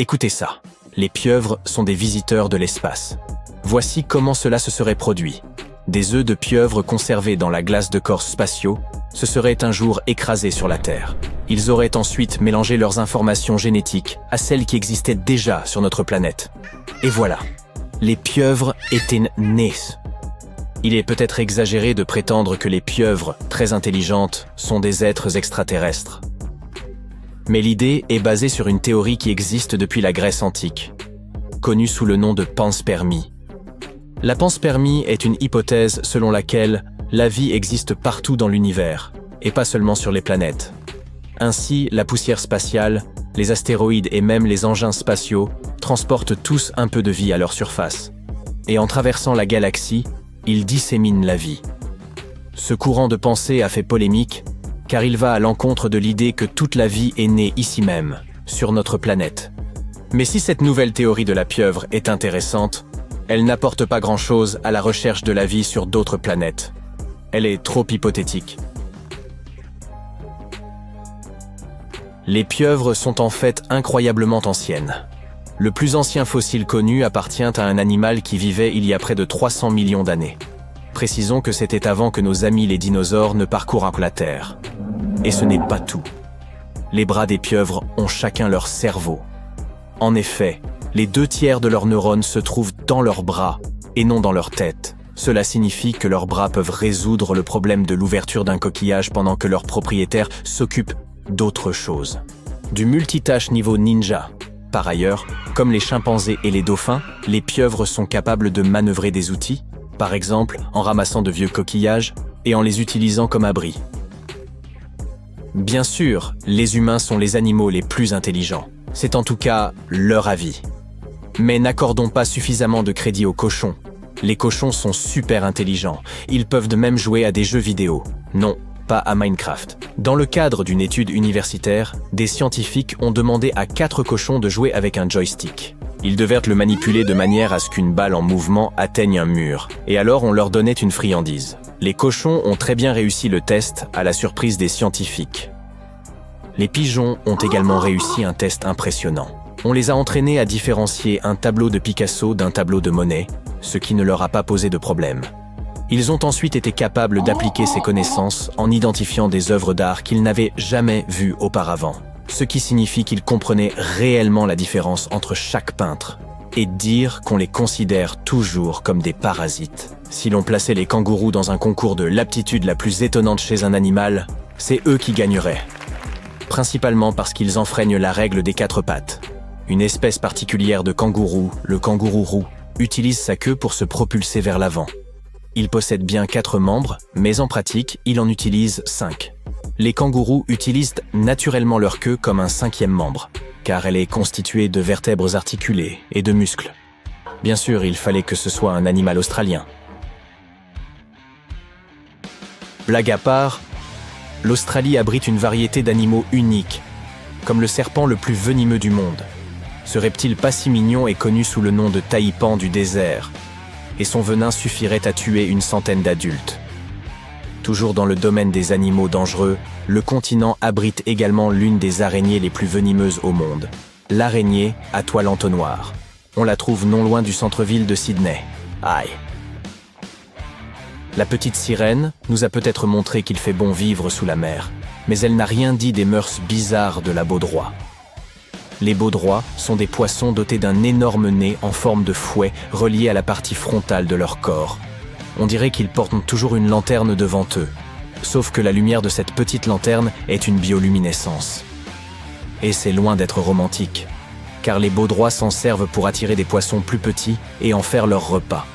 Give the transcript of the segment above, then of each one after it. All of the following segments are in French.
Écoutez ça. Les pieuvres sont des visiteurs de l'espace. Voici comment cela se serait produit. Des œufs de pieuvres conservés dans la glace de corps spatiaux se seraient un jour écrasés sur la Terre. Ils auraient ensuite mélangé leurs informations génétiques à celles qui existaient déjà sur notre planète. Et voilà, les pieuvres étaient nées. Il est peut-être exagéré de prétendre que les pieuvres, très intelligentes, sont des êtres extraterrestres. Mais l'idée est basée sur une théorie qui existe depuis la Grèce antique, connue sous le nom de panspermie. La panspermie est une hypothèse selon laquelle la vie existe partout dans l'univers, et pas seulement sur les planètes. Ainsi, la poussière spatiale, les astéroïdes et même les engins spatiaux transportent tous un peu de vie à leur surface. Et en traversant la galaxie, ils disséminent la vie. Ce courant de pensée a fait polémique, car il va à l'encontre de l'idée que toute la vie est née ici même, sur notre planète. Mais si cette nouvelle théorie de la pieuvre est intéressante, elle n'apporte pas grand-chose à la recherche de la vie sur d'autres planètes. Elle est trop hypothétique. Les pieuvres sont en fait incroyablement anciennes. Le plus ancien fossile connu appartient à un animal qui vivait il y a près de 300 millions d'années. Précisons que c'était avant que nos amis les dinosaures ne parcourent la Terre. Et ce n'est pas tout. Les bras des pieuvres ont chacun leur cerveau. En effet, les 2/3 de leurs neurones se trouvent dans leurs bras et non dans leur tête. Cela signifie que leurs bras peuvent résoudre le problème de l'ouverture d'un coquillage pendant que leur propriétaire s'occupe d'autre chose. Du multitâche niveau ninja. Par ailleurs, comme les chimpanzés et les dauphins, les pieuvres sont capables de manœuvrer des outils, par exemple en ramassant de vieux coquillages et en les utilisant comme abri. Bien sûr, les humains sont les animaux les plus intelligents. C'est en tout cas leur avis. Mais n'accordons pas suffisamment de crédit aux cochons. Les cochons sont super intelligents. Ils peuvent de même jouer à des jeux vidéo. Non, pas à Minecraft. Dans le cadre d'une étude universitaire, des scientifiques ont demandé à 4 cochons de jouer avec un joystick. Ils devaient le manipuler de manière à ce qu'une balle en mouvement atteigne un mur. Et alors on leur donnait une friandise. Les cochons ont très bien réussi le test à la surprise des scientifiques. Les pigeons ont également réussi un test impressionnant. On les a entraînés à différencier un tableau de Picasso d'un tableau de Monet, ce qui ne leur a pas posé de problème. Ils ont ensuite été capables d'appliquer ces connaissances en identifiant des œuvres d'art qu'ils n'avaient jamais vues auparavant, ce qui signifie qu'ils comprenaient réellement la différence entre chaque peintre, et dire qu'on les considère toujours comme des parasites. Si l'on plaçait les kangourous dans un concours de l'aptitude la plus étonnante chez un animal, c'est eux qui gagneraient. Principalement parce qu'ils enfreignent la règle des 4 pattes. Une espèce particulière de kangourou, le kangourou roux, utilise sa queue pour se propulser vers l'avant. Il possède bien 4 membres, mais en pratique, il en utilise 5. Les kangourous utilisent naturellement leur queue comme un 5e membre, car elle est constituée de vertèbres articulées et de muscles. Bien sûr, il fallait que ce soit un animal australien. Blague à part, l'Australie abrite une variété d'animaux uniques, comme le serpent le plus venimeux du monde. Ce reptile pas si mignon est connu sous le nom de taipan du désert, et son venin suffirait à tuer une centaine d'adultes. Toujours dans le domaine des animaux dangereux, le continent abrite également l'une des araignées les plus venimeuses au monde, l'araignée à toile entonnoir. On la trouve non loin du centre-ville de Sydney. Aïe. La petite sirène nous a peut-être montré qu'il fait bon vivre sous la mer, mais elle n'a rien dit des mœurs bizarres de la baudroie. Les baudroies sont des poissons dotés d'un énorme nez en forme de fouet relié à la partie frontale de leur corps. On dirait qu'ils portent toujours une lanterne devant eux, sauf que la lumière de cette petite lanterne est une bioluminescence. Et c'est loin d'être romantique, car les baudroies s'en servent pour attirer des poissons plus petits et en faire leur repas.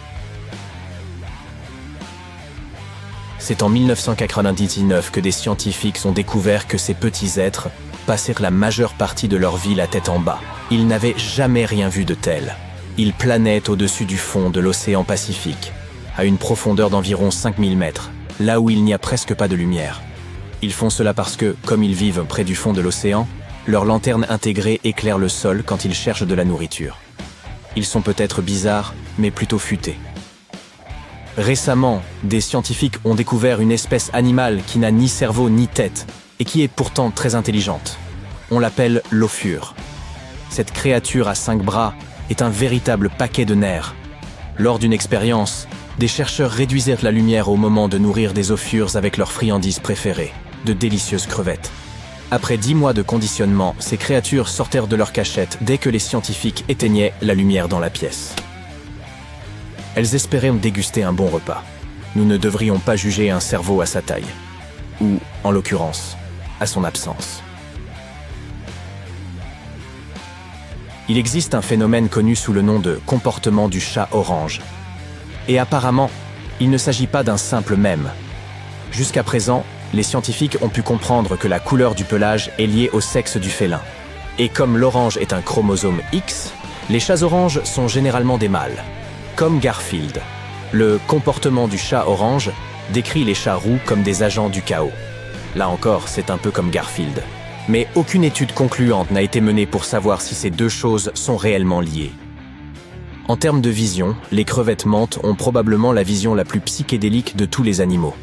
C'est en 1999 que des scientifiques ont découvert que ces petits êtres passèrent la majeure partie de leur vie la tête en bas. Ils n'avaient jamais rien vu de tel. Ils planaient au-dessus du fond de l'océan Pacifique, à une profondeur d'environ 5000 mètres, là où il n'y a presque pas de lumière. Ils font cela parce que, comme ils vivent près du fond de l'océan, leur lanterne intégrée éclaire le sol quand ils cherchent de la nourriture. Ils sont peut-être bizarres, mais plutôt futés. Récemment, des scientifiques ont découvert une espèce animale qui n'a ni cerveau ni tête, et qui est pourtant très intelligente. On l'appelle l'ophure. Cette créature à 5 bras est un véritable paquet de nerfs. Lors d'une expérience, des chercheurs réduisirent la lumière au moment de nourrir des ophures avec leurs friandises préférées, de délicieuses crevettes. Après 10 mois de conditionnement, ces créatures sortirent de leur cachette dès que les scientifiques éteignaient la lumière dans la pièce. Elles espéraient déguster un bon repas. Nous ne devrions pas juger un cerveau à sa taille, ou, en l'occurrence, à son absence. Il existe un phénomène connu sous le nom de comportement du chat orange. Et apparemment, il ne s'agit pas d'un simple mème. Jusqu'à présent, les scientifiques ont pu comprendre que la couleur du pelage est liée au sexe du félin. Et comme l'orange est un chromosome X, les chats oranges sont généralement des mâles. Comme Garfield. Le comportement du chat orange décrit les chats roux comme des agents du chaos. Là encore, c'est un peu comme Garfield. Mais aucune étude concluante n'a été menée pour savoir si ces deux choses sont réellement liées. En termes de vision, les crevettes mantes ont probablement la vision la plus psychédélique de tous les animaux.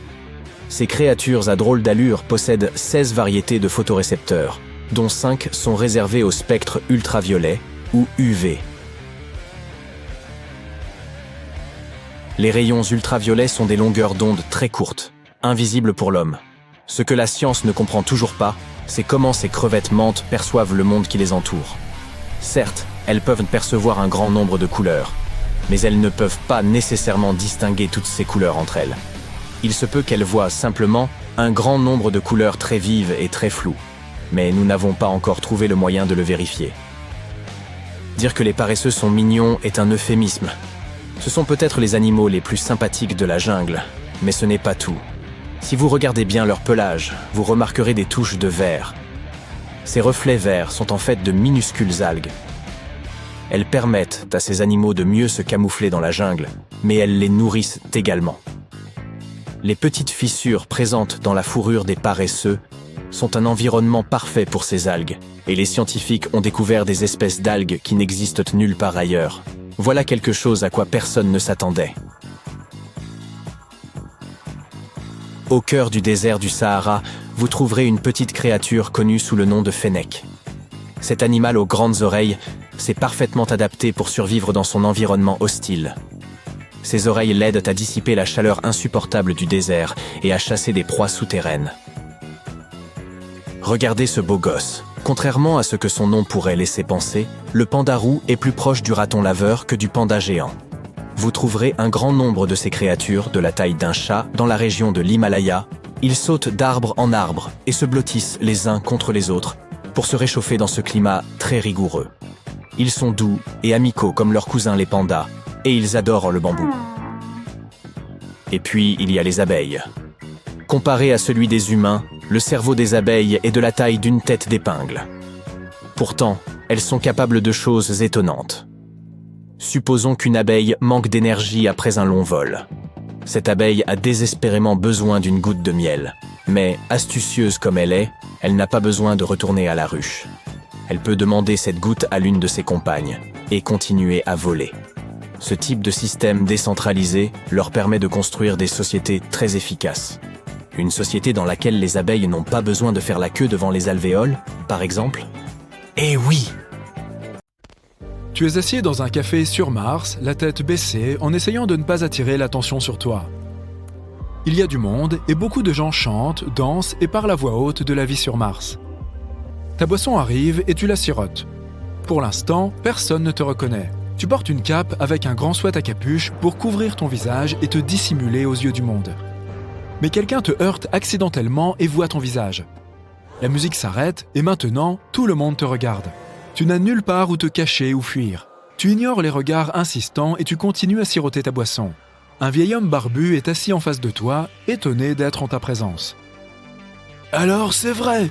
Ces créatures à drôle d'allure possèdent 16 variétés de photorécepteurs, dont 5 sont réservés au spectre ultraviolet ou UV. Les rayons ultraviolets sont des longueurs d'onde très courtes, invisibles pour l'homme. Ce que la science ne comprend toujours pas, c'est comment ces crevettes mantes perçoivent le monde qui les entoure. Certes, elles peuvent percevoir un grand nombre de couleurs, mais elles ne peuvent pas nécessairement distinguer toutes ces couleurs entre elles. Il se peut qu'elles voient simplement un grand nombre de couleurs très vives et très floues, mais nous n'avons pas encore trouvé le moyen de le vérifier. Dire que les paresseux sont mignons est un euphémisme. Ce sont peut-être les animaux les plus sympathiques de la jungle, mais ce n'est pas tout. Si vous regardez bien leur pelage, vous remarquerez des touches de vert. Ces reflets verts sont en fait de minuscules algues. Elles permettent à ces animaux de mieux se camoufler dans la jungle, mais elles les nourrissent également. Les petites fissures présentes dans la fourrure des paresseux sont un environnement parfait pour ces algues, et les scientifiques ont découvert des espèces d'algues qui n'existent nulle part ailleurs. Voilà quelque chose à quoi personne ne s'attendait. Au cœur du désert du Sahara, vous trouverez une petite créature connue sous le nom de fennec. Cet animal aux grandes oreilles s'est parfaitement adapté pour survivre dans son environnement hostile. Ses oreilles l'aident à dissiper la chaleur insupportable du désert et à chasser des proies souterraines. Regardez ce beau gosse. Contrairement à ce que son nom pourrait laisser penser, le panda roux est plus proche du raton laveur que du panda géant. Vous trouverez un grand nombre de ces créatures de la taille d'un chat dans la région de l'Himalaya. Ils sautent d'arbre en arbre et se blottissent les uns contre les autres pour se réchauffer dans ce climat très rigoureux. Ils sont doux et amicaux comme leurs cousins les pandas, et ils adorent le bambou. Et puis, il y a les abeilles. Comparé à celui des humains, le cerveau des abeilles est de la taille d'une tête d'épingle. Pourtant, elles sont capables de choses étonnantes. Supposons qu'une abeille manque d'énergie après un long vol. Cette abeille a désespérément besoin d'une goutte de miel. Mais, astucieuse comme elle est, elle n'a pas besoin de retourner à la ruche. Elle peut demander cette goutte à l'une de ses compagnes et continuer à voler. Ce type de système décentralisé leur permet de construire des sociétés très efficaces. Une société dans laquelle les abeilles n'ont pas besoin de faire la queue devant les alvéoles, par exemple ? Eh oui ! Tu es assis dans un café sur Mars, la tête baissée, en essayant de ne pas attirer l'attention sur toi. Il y a du monde et beaucoup de gens chantent, dansent et parlent à voix haute de la vie sur Mars. Ta boisson arrive et tu la sirotes. Pour l'instant, personne ne te reconnaît. Tu portes une cape avec un grand sweat à capuche pour couvrir ton visage et te dissimuler aux yeux du monde. Mais quelqu'un te heurte accidentellement et voit ton visage. La musique s'arrête et maintenant, tout le monde te regarde. Tu n'as nulle part où te cacher ou fuir. Tu ignores les regards insistants et tu continues à siroter ta boisson. Un vieil homme barbu est assis en face de toi, étonné d'être en ta présence. « Alors c'est vrai !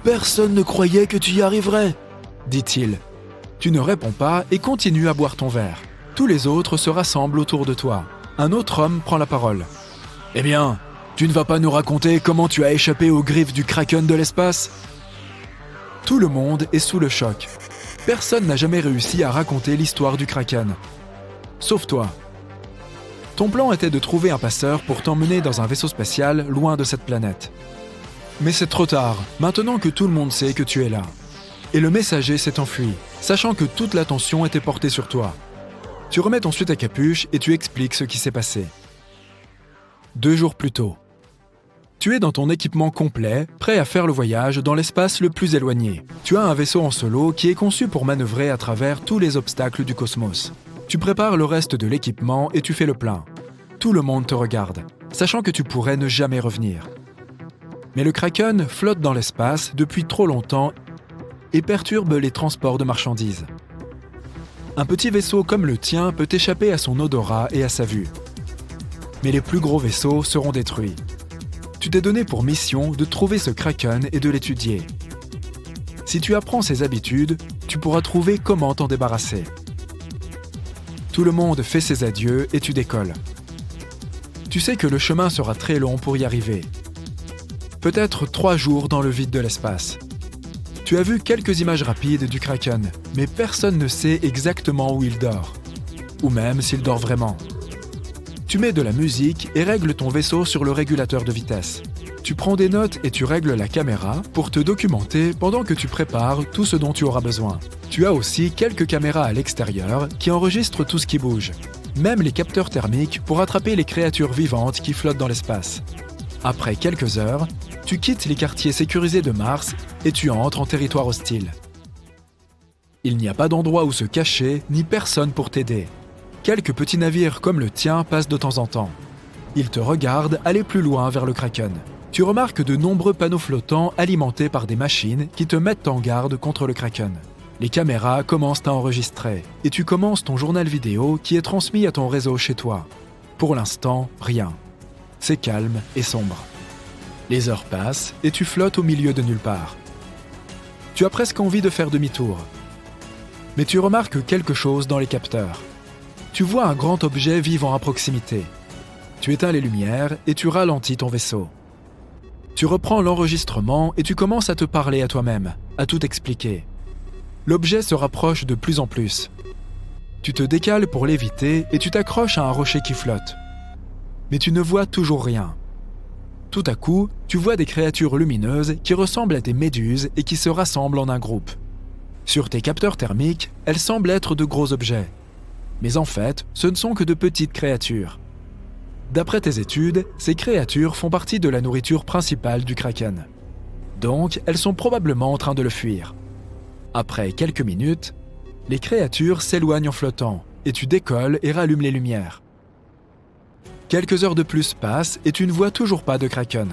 Personne ne croyait que tu y arriverais !» dit-il. Tu ne réponds pas et continues à boire ton verre. Tous les autres se rassemblent autour de toi. Un autre homme prend la parole. « Eh bien, tu ne vas pas nous raconter comment tu as échappé aux griffes du kraken de l'espace ?» Tout le monde est sous le choc. Personne n'a jamais réussi à raconter l'histoire du kraken. Sauf toi. Ton plan était de trouver un passeur pour t'emmener dans un vaisseau spatial loin de cette planète. Mais c'est trop tard, maintenant que tout le monde sait que tu es là. et le messager s'est enfui, sachant que toute l'attention était portée sur toi. Tu remets ensuite ta capuche et tu expliques ce qui s'est passé. 2 jours plus tôt. Tu es dans ton équipement complet, prêt à faire le voyage dans l'espace le plus éloigné. Tu as un vaisseau en solo qui est conçu pour manœuvrer à travers tous les obstacles du cosmos. Tu prépares le reste de l'équipement et tu fais le plein. Tout le monde te regarde, sachant que tu pourrais ne jamais revenir. Mais le Kraken flotte dans l'espace depuis trop longtemps et perturbe les transports de marchandises. Un petit vaisseau comme le tien peut échapper à son odorat et à sa vue. Mais les plus gros vaisseaux seront détruits. Tu t'es donné pour mission de trouver ce Kraken et de l'étudier. Si tu apprends ses habitudes, tu pourras trouver comment t'en débarrasser. Tout le monde fait ses adieux et tu décolles. Tu sais que le chemin sera très long pour y arriver. Peut-être 3 jours dans le vide de l'espace. Tu as vu quelques images rapides du Kraken, mais personne ne sait exactement où il dort. Ou même s'il dort vraiment. Tu mets de la musique et règles ton vaisseau sur le régulateur de vitesse. Tu prends des notes et tu règles la caméra pour te documenter pendant que tu prépares tout ce dont tu auras besoin. Tu as aussi quelques caméras à l'extérieur qui enregistrent tout ce qui bouge. Même les capteurs thermiques pour attraper les créatures vivantes qui flottent dans l'espace. Après quelques heures, tu quittes les quartiers sécurisés de Mars et tu entres en territoire hostile. Il n'y a pas d'endroit où se cacher, ni personne pour t'aider. Quelques petits navires comme le tien passent de temps en temps. Ils te regardent aller plus loin vers le Kraken. Tu remarques de nombreux panneaux flottants alimentés par des machines qui te mettent en garde contre le Kraken. Les caméras commencent à enregistrer et tu commences ton journal vidéo qui est transmis à ton réseau chez toi. Pour l'instant, rien. C'est calme et sombre. Les heures passent et tu flottes au milieu de nulle part. Tu as presque envie de faire demi-tour. Mais tu remarques quelque chose dans les capteurs. Tu vois un grand objet vivant à proximité. Tu éteins les lumières et tu ralentis ton vaisseau. Tu reprends l'enregistrement et tu commences à te parler à toi-même, à tout expliquer. L'objet se rapproche de plus en plus. Tu te décales pour l'éviter et tu t'accroches à un rocher qui flotte. Mais tu ne vois toujours rien. Tout à coup, tu vois des créatures lumineuses qui ressemblent à des méduses et qui se rassemblent en un groupe. Sur tes capteurs thermiques, elles semblent être de gros objets. Mais en fait, ce ne sont que de petites créatures. D'après tes études, ces créatures font partie de la nourriture principale du Kraken. Donc, elles sont probablement en train de le fuir. Après quelques minutes, les créatures s'éloignent en flottant et tu décolles et rallumes les lumières. Quelques heures de plus passent et tu ne vois toujours pas de Kraken.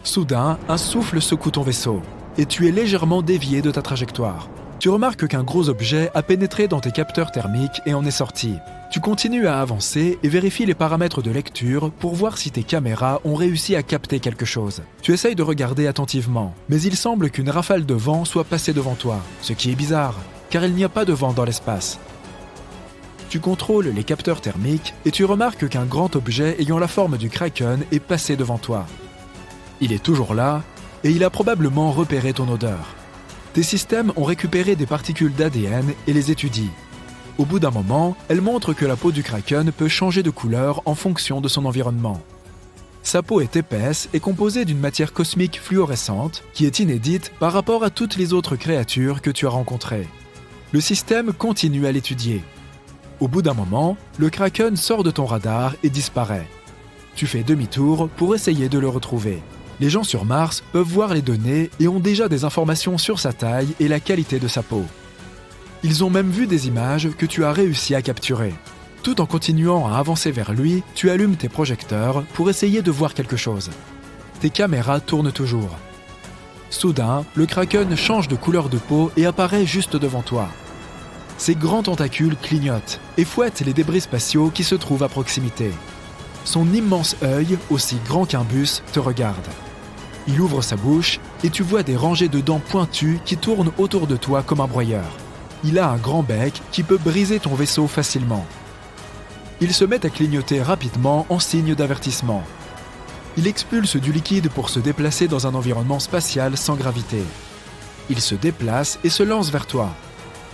Soudain, un souffle secoue ton vaisseau et tu es légèrement dévié de ta trajectoire. Tu remarques qu'un gros objet a pénétré dans tes capteurs thermiques et en est sorti. Tu continues à avancer et vérifies les paramètres de lecture pour voir si tes caméras ont réussi à capter quelque chose. Tu essayes de regarder attentivement, mais il semble qu'une rafale de vent soit passée devant toi, ce qui est bizarre, car il n'y a pas de vent dans l'espace. Tu contrôles les capteurs thermiques et tu remarques qu'un grand objet ayant la forme du Kraken est passé devant toi. Il est toujours là et il a probablement repéré ton odeur. Tes systèmes ont récupéré des particules d'ADN et les étudient. Au bout d'un moment, elles montrent que la peau du Kraken peut changer de couleur en fonction de son environnement. Sa peau est épaisse et composée d'une matière cosmique fluorescente qui est inédite par rapport à toutes les autres créatures que tu as rencontrées. Le système continue à l'étudier. Au bout d'un moment, le Kraken sort de ton radar et disparaît. Tu fais demi-tour pour essayer de le retrouver. Les gens sur Mars peuvent voir les données et ont déjà des informations sur sa taille et la qualité de sa peau. Ils ont même vu des images que tu as réussi à capturer. Tout en continuant à avancer vers lui, tu allumes tes projecteurs pour essayer de voir quelque chose. Tes caméras tournent toujours. Soudain, le Kraken change de couleur de peau et apparaît juste devant toi. Ses grands tentacules clignotent et fouettent les débris spatiaux qui se trouvent à proximité. Son immense œil, aussi grand qu'un bus, te regarde. Il ouvre sa bouche et tu vois des rangées de dents pointues qui tournent autour de toi comme un broyeur. Il a un grand bec qui peut briser ton vaisseau facilement. Il se met à clignoter rapidement en signe d'avertissement. Il expulse du liquide pour se déplacer dans un environnement spatial sans gravité. Il se déplace et se lance vers toi.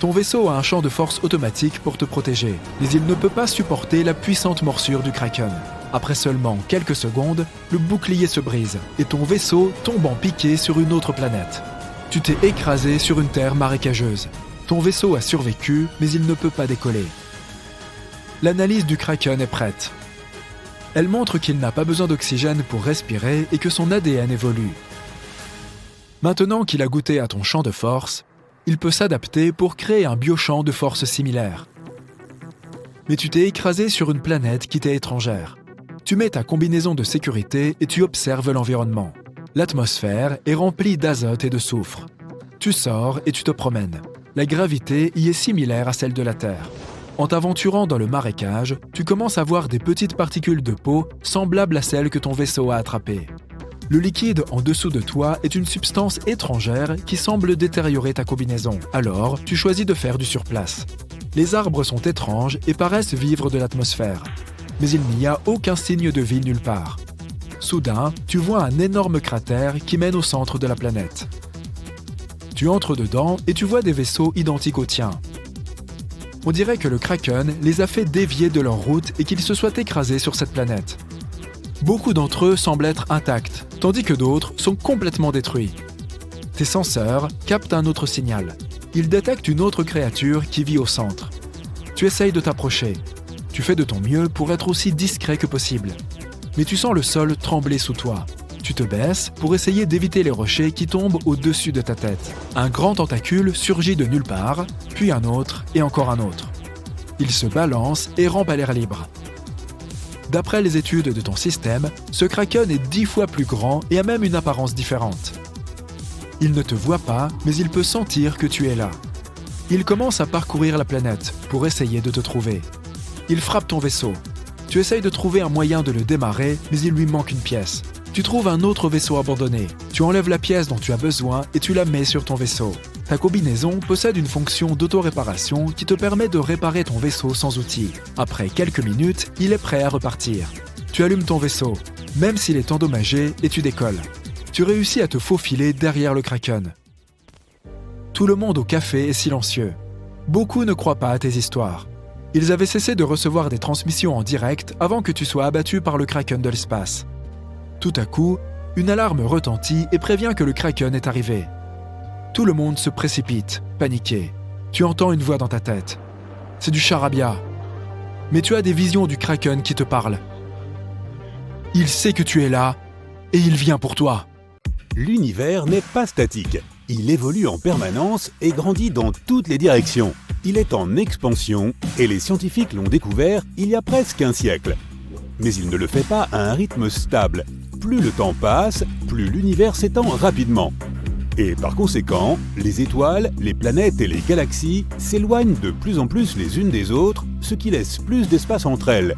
Ton vaisseau a un champ de force automatique pour te protéger, mais il ne peut pas supporter la puissante morsure du Kraken. Après seulement quelques secondes, le bouclier se brise et ton vaisseau tombe en piqué sur une autre planète. Tu t'es écrasé sur une terre marécageuse. Ton vaisseau a survécu, mais il ne peut pas décoller. L'analyse du Kraken est prête. Elle montre qu'il n'a pas besoin d'oxygène pour respirer et que son ADN évolue. Maintenant qu'il a goûté à ton champ de force, il peut s'adapter pour créer un biochamp de force similaire. Mais tu t'es écrasé sur une planète qui t'est étrangère. Tu mets ta combinaison de sécurité et tu observes l'environnement. L'atmosphère est remplie d'azote et de soufre. Tu sors et tu te promènes. La gravité y est similaire à celle de la Terre. En t'aventurant dans le marécage, tu commences à voir des petites particules de peau semblables à celles que ton vaisseau a attrapées. Le liquide en dessous de toi est une substance étrangère qui semble détériorer ta combinaison. Alors, tu choisis de faire du surplace. Les arbres sont étranges et paraissent vivre de l'atmosphère. Mais il n'y a aucun signe de vie nulle part. Soudain, tu vois un énorme cratère qui mène au centre de la planète. Tu entres dedans et tu vois des vaisseaux identiques aux tiens. On dirait que le Kraken les a fait dévier de leur route et qu'ils se soient écrasés sur cette planète. Beaucoup d'entre eux semblent être intacts, tandis que d'autres sont complètement détruits. Tes senseurs captent un autre signal. Ils détectent une autre créature qui vit au centre. Tu essayes de t'approcher. Tu fais de ton mieux pour être aussi discret que possible. Mais tu sens le sol trembler sous toi. Tu te baisses pour essayer d'éviter les rochers qui tombent au-dessus de ta tête. Un grand tentacule surgit de nulle part, puis un autre et encore un autre. Il se balance et rampe à l'air libre. D'après les études de ton système, ce Kraken est 10 fois plus grand et a même une apparence différente. Il ne te voit pas, mais il peut sentir que tu es là. Il commence à parcourir la planète pour essayer de te trouver. Il frappe ton vaisseau. Tu essayes de trouver un moyen de le démarrer, mais il lui manque une pièce. Tu trouves un autre vaisseau abandonné. Tu enlèves la pièce dont tu as besoin et tu la mets sur ton vaisseau. Ta combinaison possède une fonction d'auto-réparation qui te permet de réparer ton vaisseau sans outil. Après quelques minutes, il est prêt à repartir. Tu allumes ton vaisseau, même s'il est endommagé, et tu décolles. Tu réussis à te faufiler derrière le Kraken. Tout le monde au café est silencieux. Beaucoup ne croient pas à tes histoires. Ils avaient cessé de recevoir des transmissions en direct avant que tu sois abattu par le Kraken de l'espace. Tout à coup, une alarme retentit et prévient que le Kraken est arrivé. Tout le monde se précipite, paniqué. Tu entends une voix dans ta tête. C'est du charabia. Mais tu as des visions du Kraken qui te parlent. Il sait que tu es là et il vient pour toi. L'univers n'est pas statique. Il évolue en permanence et grandit dans toutes les directions. Il est en expansion et les scientifiques l'ont découvert il y a presque un siècle. Mais il ne le fait pas à un rythme stable. Plus le temps passe, plus l'univers s'étend rapidement. Et par conséquent, les étoiles, les planètes et les galaxies s'éloignent de plus en plus les unes des autres, ce qui laisse plus d'espace entre elles.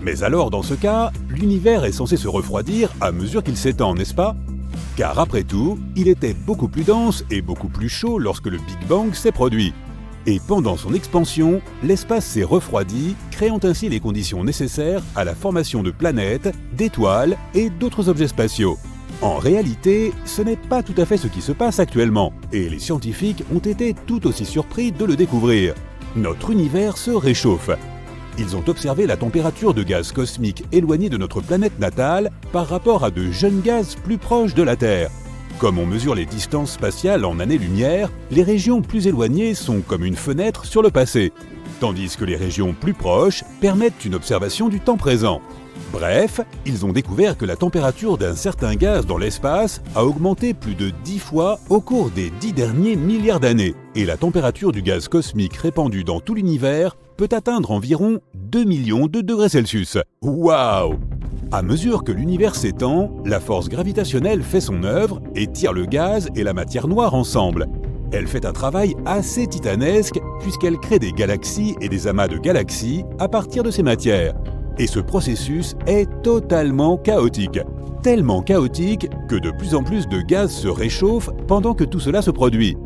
Mais alors, dans ce cas, l'univers est censé se refroidir à mesure qu'il s'étend, n'est-ce pas ? Car après tout, il était beaucoup plus dense et beaucoup plus chaud lorsque le Big Bang s'est produit. Et pendant son expansion, l'espace s'est refroidi, créant ainsi les conditions nécessaires à la formation de planètes, d'étoiles et d'autres objets spatiaux. En réalité, ce n'est pas tout à fait ce qui se passe actuellement, et les scientifiques ont été tout aussi surpris de le découvrir. Notre univers se réchauffe. Ils ont observé la température de gaz cosmiques éloignés de notre planète natale par rapport à de jeunes gaz plus proches de la Terre. Comme on mesure les distances spatiales en années-lumière, les régions plus éloignées sont comme une fenêtre sur le passé, tandis que les régions plus proches permettent une observation du temps présent. Bref, ils ont découvert que la température d'un certain gaz dans l'espace a augmenté plus de 10 fois au cours des 10 derniers milliards d'années, et la température du gaz cosmique répandu dans tout l'univers peut atteindre environ 2 millions de degrés Celsius. Waouh! À mesure que l'univers s'étend, la force gravitationnelle fait son œuvre et tire le gaz et la matière noire ensemble. Elle fait un travail assez titanesque puisqu'elle crée des galaxies et des amas de galaxies à partir de ces matières. Et ce processus est totalement chaotique. Tellement chaotique que de plus en plus de gaz se réchauffent pendant que tout cela se produit.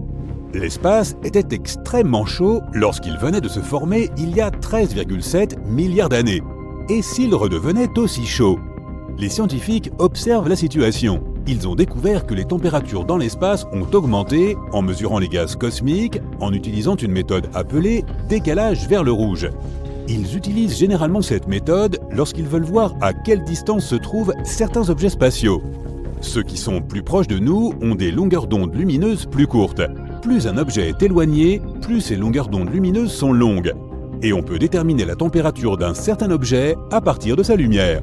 L'espace était extrêmement chaud lorsqu'il venait de se former il y a 13,7 milliards d'années. Et s'il redevenait aussi chaud? Les scientifiques observent la situation. Ils ont découvert que les températures dans l'espace ont augmenté en mesurant les gaz cosmiques, en utilisant une méthode appelée décalage vers le rouge. Ils utilisent généralement cette méthode lorsqu'ils veulent voir à quelle distance se trouvent certains objets spatiaux. Ceux qui sont plus proches de nous ont des longueurs d'onde lumineuses plus courtes. Plus un objet est éloigné, plus ces longueurs d'onde lumineuses sont longues. Et on peut déterminer la température d'un certain objet à partir de sa lumière.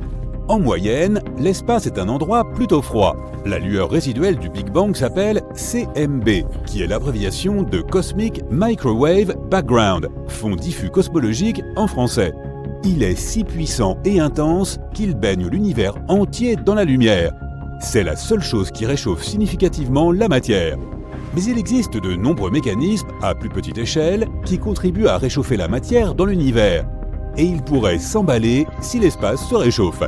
En moyenne, l'espace est un endroit plutôt froid. La lueur résiduelle du Big Bang s'appelle CMB, qui est l'abréviation de Cosmic Microwave Background, fond diffus cosmologique en français. Il est si puissant et intense qu'il baigne l'univers entier dans la lumière. C'est la seule chose qui réchauffe significativement la matière. Mais il existe de nombreux mécanismes, à plus petite échelle, qui contribuent à réchauffer la matière dans l'univers. Et ils pourraient s'emballer si l'espace se réchauffe.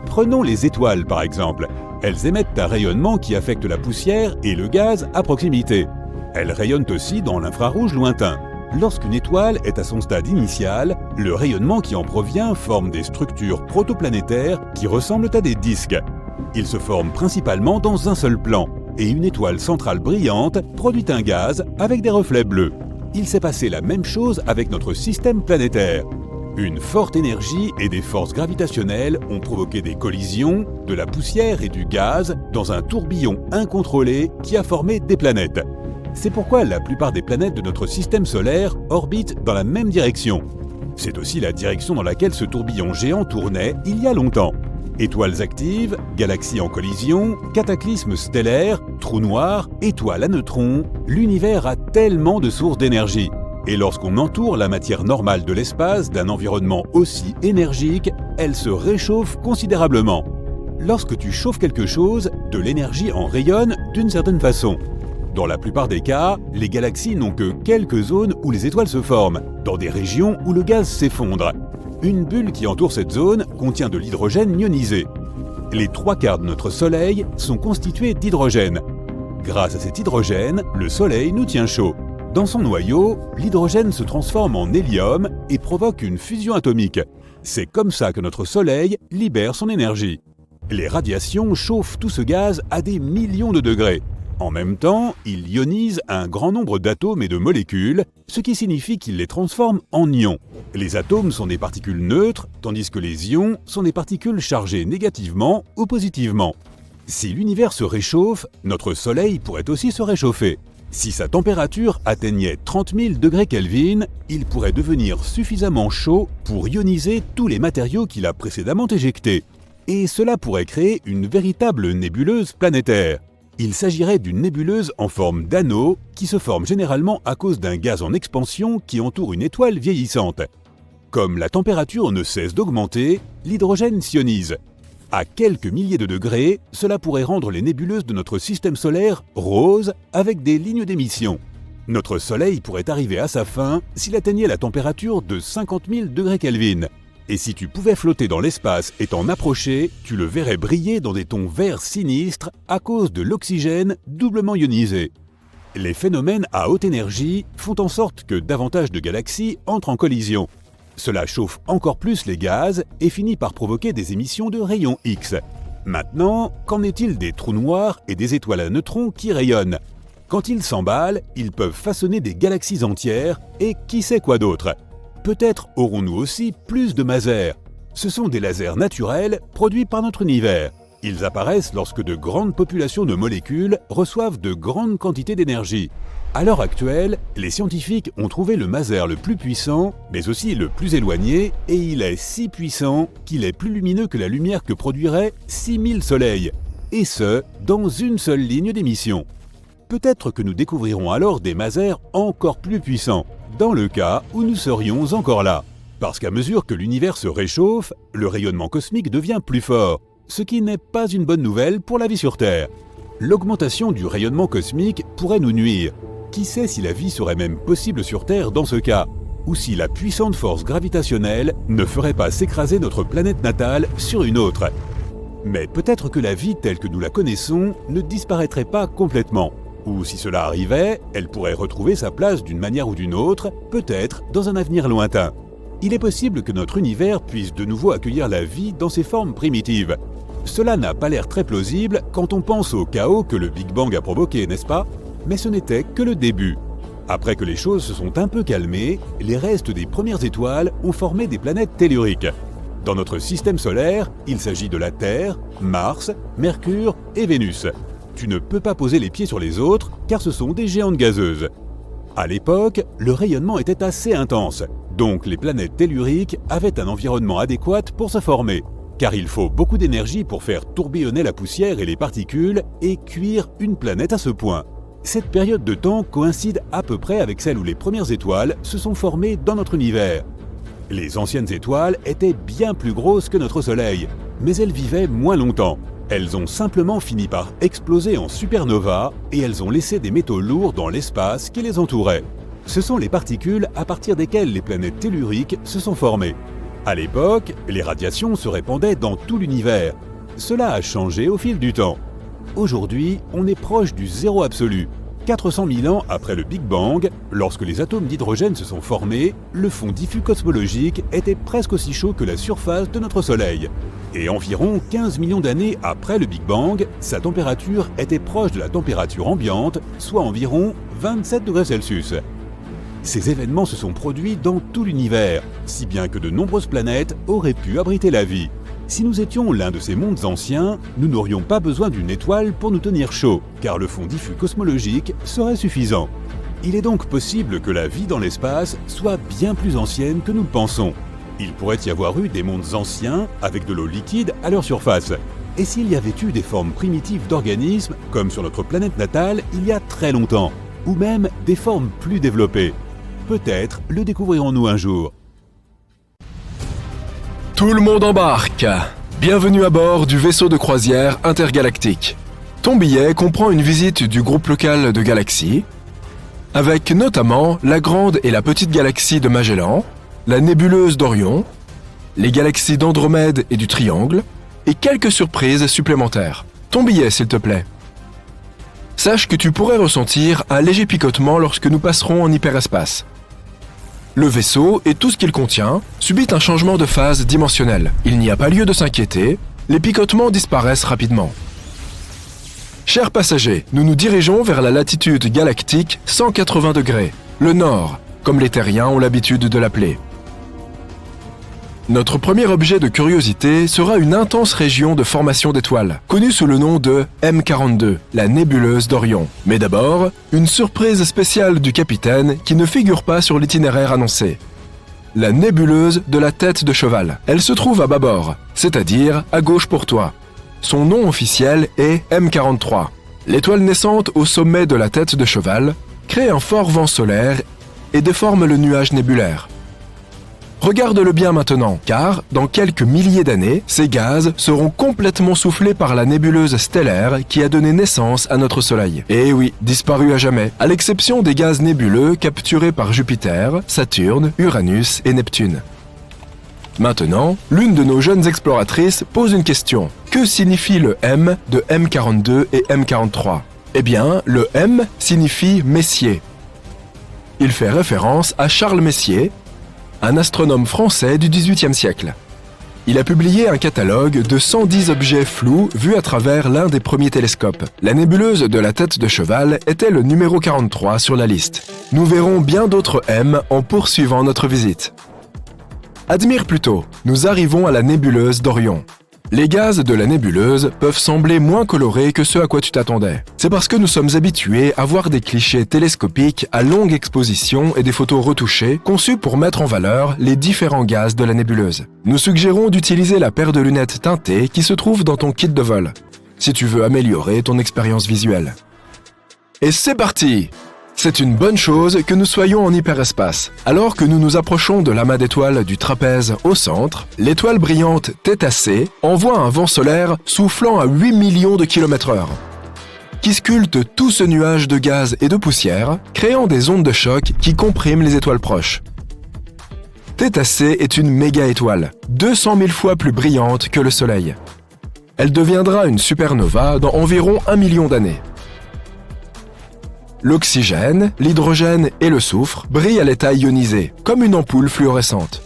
Prenons les étoiles par exemple. Elles émettent un rayonnement qui affecte la poussière et le gaz à proximité. Elles rayonnent aussi dans l'infrarouge lointain. Lorsqu'une étoile est à son stade initial, le rayonnement qui en provient forme des structures protoplanétaires qui ressemblent à des disques. Ils se forment principalement dans un seul plan, et une étoile centrale brillante produit un gaz avec des reflets bleus. Il s'est passé la même chose avec notre système planétaire. Une forte énergie et des forces gravitationnelles ont provoqué des collisions, de la poussière et du gaz dans un tourbillon incontrôlé qui a formé des planètes. C'est pourquoi la plupart des planètes de notre système solaire orbitent dans la même direction. C'est aussi la direction dans laquelle ce tourbillon géant tournait il y a longtemps. Étoiles actives, galaxies en collision, cataclysmes stellaires, trous noirs, étoiles à neutrons, l'univers a tellement de sources d'énergie. Et lorsqu'on entoure la matière normale de l'espace d'un environnement aussi énergique, elle se réchauffe considérablement. Lorsque tu chauffes quelque chose, de l'énergie en rayonne d'une certaine façon. Dans la plupart des cas, les galaxies n'ont que quelques zones où les étoiles se forment, dans des régions où le gaz s'effondre. Une bulle qui entoure cette zone contient de l'hydrogène ionisé. Les 3/4 de notre Soleil sont constitués d'hydrogène. Grâce à cet hydrogène, le Soleil nous tient chaud. Dans son noyau, l'hydrogène se transforme en hélium et provoque une fusion atomique. C'est comme ça que notre Soleil libère son énergie. Les radiations chauffent tout ce gaz à des millions de degrés. En même temps, il ionise un grand nombre d'atomes et de molécules, ce qui signifie qu'il les transforme en ions. Les atomes sont des particules neutres, tandis que les ions sont des particules chargées négativement ou positivement. Si l'univers se réchauffe, notre Soleil pourrait aussi se réchauffer. Si sa température atteignait 30 000 degrés Kelvin, il pourrait devenir suffisamment chaud pour ioniser tous les matériaux qu'il a précédemment éjectés. Et cela pourrait créer une véritable nébuleuse planétaire. Il s'agirait d'une nébuleuse en forme d'anneau qui se forme généralement à cause d'un gaz en expansion qui entoure une étoile vieillissante. Comme la température ne cesse d'augmenter, l'hydrogène s'ionise. À quelques milliers de degrés, cela pourrait rendre les nébuleuses de notre système solaire roses avec des lignes d'émission. Notre Soleil pourrait arriver à sa fin s'il atteignait la température de 50 000 degrés Kelvin. Et si tu pouvais flotter dans l'espace et t'en approcher, tu le verrais briller dans des tons verts sinistres à cause de l'oxygène doublement ionisé. Les phénomènes à haute énergie font en sorte que davantage de galaxies entrent en collision. Cela chauffe encore plus les gaz et finit par provoquer des émissions de rayons X. Maintenant, qu'en est-il des trous noirs et des étoiles à neutrons qui rayonnent? Quand ils s'emballent, ils peuvent façonner des galaxies entières et qui sait quoi d'autre? Peut-être aurons-nous aussi plus de masers. Ce sont des lasers naturels produits par notre univers. Ils apparaissent lorsque de grandes populations de molécules reçoivent de grandes quantités d'énergie. À l'heure actuelle, les scientifiques ont trouvé le maser le plus puissant, mais aussi le plus éloigné, et il est si puissant qu'il est plus lumineux que la lumière que produirait 6000 soleils, et ce, dans une seule ligne d'émission. Peut-être que nous découvrirons alors des masers encore plus puissants, dans le cas où nous serions encore là. Parce qu'à mesure que l'univers se réchauffe, le rayonnement cosmique devient plus fort, ce qui n'est pas une bonne nouvelle pour la vie sur Terre. L'augmentation du rayonnement cosmique pourrait nous nuire. Qui sait si la vie serait même possible sur Terre dans ce cas, ou si la puissante force gravitationnelle ne ferait pas s'écraser notre planète natale sur une autre. Mais peut-être que la vie telle que nous la connaissons ne disparaîtrait pas complètement. Ou si cela arrivait, elle pourrait retrouver sa place d'une manière ou d'une autre, peut-être dans un avenir lointain. Il est possible que notre univers puisse de nouveau accueillir la vie dans ses formes primitives. Cela n'a pas l'air très plausible quand on pense au chaos que le Big Bang a provoqué, n'est-ce pas? Mais ce n'était que le début. Après que les choses se sont un peu calmées, les restes des premières étoiles ont formé des planètes telluriques. Dans notre système solaire, il s'agit de la Terre, Mars, Mercure et Vénus. Tu ne peux pas poser les pieds sur les autres car ce sont des géantes gazeuses. À l'époque, le rayonnement était assez intense, donc les planètes telluriques avaient un environnement adéquat pour se former. Car il faut beaucoup d'énergie pour faire tourbillonner la poussière et les particules et cuire une planète à ce point. Cette période de temps coïncide à peu près avec celle où les premières étoiles se sont formées dans notre univers. Les anciennes étoiles étaient bien plus grosses que notre Soleil, mais elles vivaient moins longtemps. Elles ont simplement fini par exploser en supernova et elles ont laissé des métaux lourds dans l'espace qui les entourait. Ce sont les particules à partir desquelles les planètes telluriques se sont formées. À l'époque, les radiations se répandaient dans tout l'univers. Cela a changé au fil du temps. Aujourd'hui, on est proche du zéro absolu. 400 000 ans après le Big Bang, lorsque les atomes d'hydrogène se sont formés, le fond diffus cosmologique était presque aussi chaud que la surface de notre Soleil. Et environ 15 millions d'années après le Big Bang, sa température était proche de la température ambiante, soit environ 27 degrés Celsius. Ces événements se sont produits dans tout l'univers, si bien que de nombreuses planètes auraient pu abriter la vie. Si nous étions l'un de ces mondes anciens, nous n'aurions pas besoin d'une étoile pour nous tenir chaud, car le fond diffus cosmologique serait suffisant. Il est donc possible que la vie dans l'espace soit bien plus ancienne que nous le pensons. Il pourrait y avoir eu des mondes anciens avec de l'eau liquide à leur surface. Et s'il y avait eu des formes primitives d'organismes, comme sur notre planète natale il y a très longtemps, ou même des formes plus développées. Peut-être le découvrirons-nous un jour. Tout le monde embarque! Bienvenue à bord du vaisseau de croisière intergalactique. Ton billet comprend une visite du groupe local de galaxies, avec notamment la grande et la petite galaxie de Magellan, la nébuleuse d'Orion, les galaxies d'Andromède et du Triangle, et quelques surprises supplémentaires. Ton billet, s'il te plaît. Sache que tu pourrais ressentir un léger picotement lorsque nous passerons en hyperespace. Le vaisseau et tout ce qu'il contient subit un changement de phase dimensionnelle. Il n'y a pas lieu de s'inquiéter, les picotements disparaissent rapidement. Chers passagers, nous nous dirigeons vers la latitude galactique 180 degrés, le nord, comme les terriens ont l'habitude de l'appeler. Notre premier objet de curiosité sera une intense région de formation d'étoiles, connue sous le nom de M42, la nébuleuse d'Orion. Mais d'abord, une surprise spéciale du capitaine qui ne figure pas sur l'itinéraire annoncé. La nébuleuse de la tête de cheval. Elle se trouve à bâbord, c'est-à-dire à gauche pour toi. Son nom officiel est M43. L'étoile naissante au sommet de la tête de cheval crée un fort vent solaire et déforme le nuage nébulaire. Regarde-le bien maintenant, car dans quelques milliers d'années, ces gaz seront complètement soufflés par la nébuleuse stellaire qui a donné naissance à notre Soleil. Et oui, disparu à jamais, à l'exception des gaz nébuleux capturés par Jupiter, Saturne, Uranus et Neptune. Maintenant, l'une de nos jeunes exploratrices pose une question. Que signifie le M de M42 et M43 ? Eh bien, le M signifie Messier. Il fait référence à Charles Messier, un astronome français du XVIIIe siècle. Il a publié un catalogue de 110 objets flous vus à travers l'un des premiers télescopes. La nébuleuse de la tête de cheval était le numéro 43 sur la liste. Nous verrons bien d'autres M en poursuivant notre visite. Admire plutôt, nous arrivons à la nébuleuse d'Orion. Les gaz de la nébuleuse peuvent sembler moins colorés que ceux à quoi tu t'attendais. C'est parce que nous sommes habitués à voir des clichés télescopiques à longue exposition et des photos retouchées conçues pour mettre en valeur les différents gaz de la nébuleuse. Nous suggérons d'utiliser la paire de lunettes teintées qui se trouve dans ton kit de vol, si tu veux améliorer ton expérience visuelle. Et c'est parti! C'est une bonne chose que nous soyons en hyperespace. Alors que nous nous approchons de l'amas d'étoiles du trapèze au centre, l'étoile brillante Θ envoie un vent solaire soufflant à 8 millions de km/h, qui sculpte tout ce nuage de gaz et de poussière, créant des ondes de choc qui compriment les étoiles proches. Θ est une méga-étoile, 200 000 fois plus brillante que le Soleil. Elle deviendra une supernova dans environ 1 million d'années. L'oxygène, l'hydrogène et le soufre brillent à l'état ionisé, comme une ampoule fluorescente.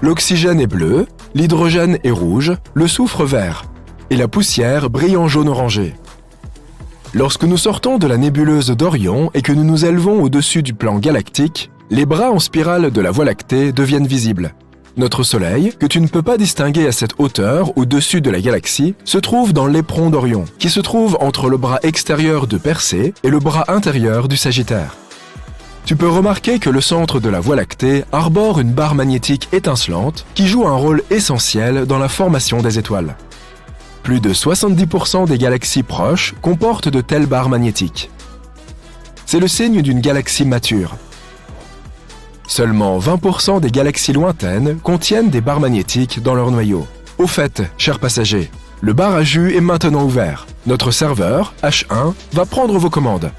L'oxygène est bleu, l'hydrogène est rouge, le soufre vert, et la poussière brille en jaune orangé. Lorsque nous sortons de la nébuleuse d'Orion et que nous nous élevons au-dessus du plan galactique, les bras en spirale de la Voie lactée deviennent visibles. Notre Soleil, que tu ne peux pas distinguer à cette hauteur au-dessus de la galaxie, se trouve dans l'éperon d'Orion, qui se trouve entre le bras extérieur de Persée et le bras intérieur du Sagittaire. Tu peux remarquer que le centre de la Voie lactée arbore une barre magnétique étincelante qui joue un rôle essentiel dans la formation des étoiles. Plus de 70% des galaxies proches comportent de telles barres magnétiques. C'est le signe d'une galaxie mature. Seulement 20% des galaxies lointaines contiennent des barres magnétiques dans leur noyau. Au fait, chers passagers, le bar à jus est maintenant ouvert. Notre serveur, H1, va prendre vos commandes.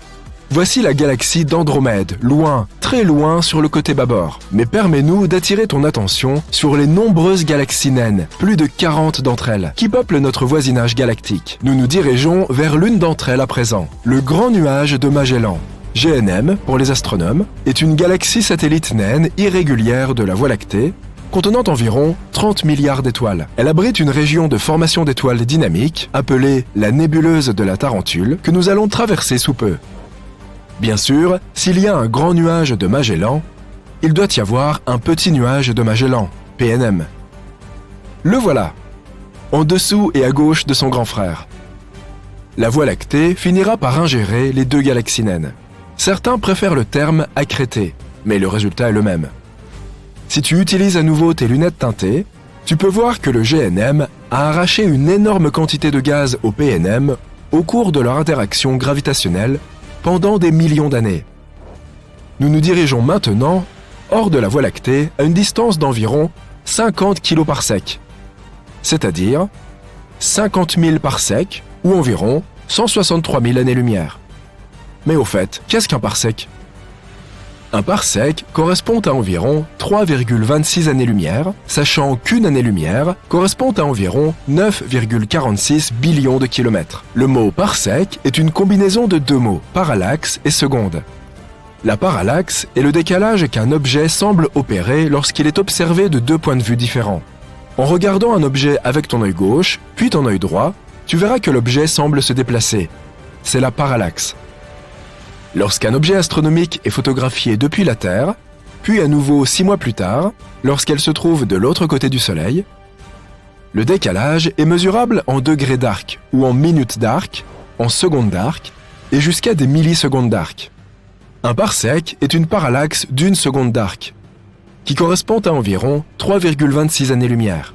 Voici la galaxie d'Andromède, loin, très loin sur le côté bâbord. Mais permets-nous d'attirer ton attention sur les nombreuses galaxies naines, plus de 40 d'entre elles, qui peuplent notre voisinage galactique. Nous nous dirigeons vers l'une d'entre elles à présent, le Grand Nuage de Magellan. GNM, pour les astronomes, est une galaxie satellite naine irrégulière de la Voie lactée, contenant environ 30 milliards d'étoiles. Elle abrite une région de formation d'étoiles dynamiques, appelée la nébuleuse de la Tarentule, que nous allons traverser sous peu. Bien sûr, s'il y a un grand nuage de Magellan, il doit y avoir un petit nuage de Magellan, PNM. Le voilà, en dessous et à gauche de son grand frère. La Voie lactée finira par ingérer les deux galaxies naines. Certains préfèrent le terme accrété, mais le résultat est le même. Si tu utilises à nouveau tes lunettes teintées, tu peux voir que le GNM a arraché une énorme quantité de gaz au PNM au cours de leur interaction gravitationnelle pendant des millions d'années. Nous nous dirigeons maintenant hors de la Voie lactée à une distance d'environ 50 km/s, c'est-à-dire 50 000 parsecs ou environ 163 000 années-lumière. Mais au fait, qu'est-ce qu'un parsec? Un parsec correspond à environ 3,26 années-lumière, sachant qu'une année-lumière correspond à environ 9,46 billions de kilomètres. Le mot parsec est une combinaison de deux mots, parallaxe et seconde. La parallaxe est le décalage qu'un objet semble opérer lorsqu'il est observé de deux points de vue différents. En regardant un objet avec ton œil gauche, puis ton œil droit, tu verras que l'objet semble se déplacer. C'est la parallaxe. Lorsqu'un objet astronomique est photographié depuis la Terre, puis à nouveau 6 mois plus tard, lorsqu'elle se trouve de l'autre côté du Soleil, le décalage est mesurable en degrés d'arc ou en minutes d'arc, en secondes d'arc et jusqu'à des millisecondes d'arc. Un parsec est une parallaxe d'une seconde d'arc, qui correspond à environ 3,26 années-lumière.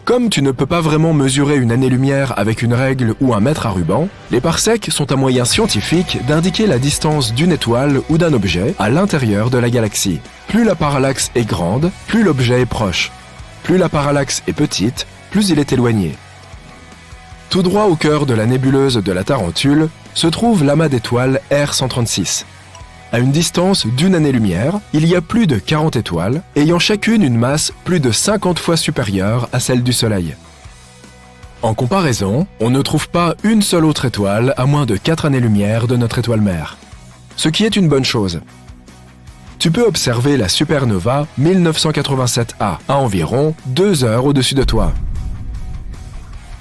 Comme tu ne peux pas vraiment mesurer une année-lumière avec une règle ou un mètre à ruban, les parsecs sont un moyen scientifique d'indiquer la distance d'une étoile ou d'un objet à l'intérieur de la galaxie. Plus la parallaxe est grande, plus l'objet est proche. Plus la parallaxe est petite, plus il est éloigné. Tout droit au cœur de la nébuleuse de la Tarentule se trouve l'amas d'étoiles R136. À une distance d'une année-lumière, il y a plus de 40 étoiles, ayant chacune une masse plus de 50 fois supérieure à celle du Soleil. En comparaison, on ne trouve pas une seule autre étoile à moins de 4 années-lumière de notre étoile mère. Ce qui est une bonne chose. Tu peux observer la supernova 1987A à environ 2 heures au-dessus de toi.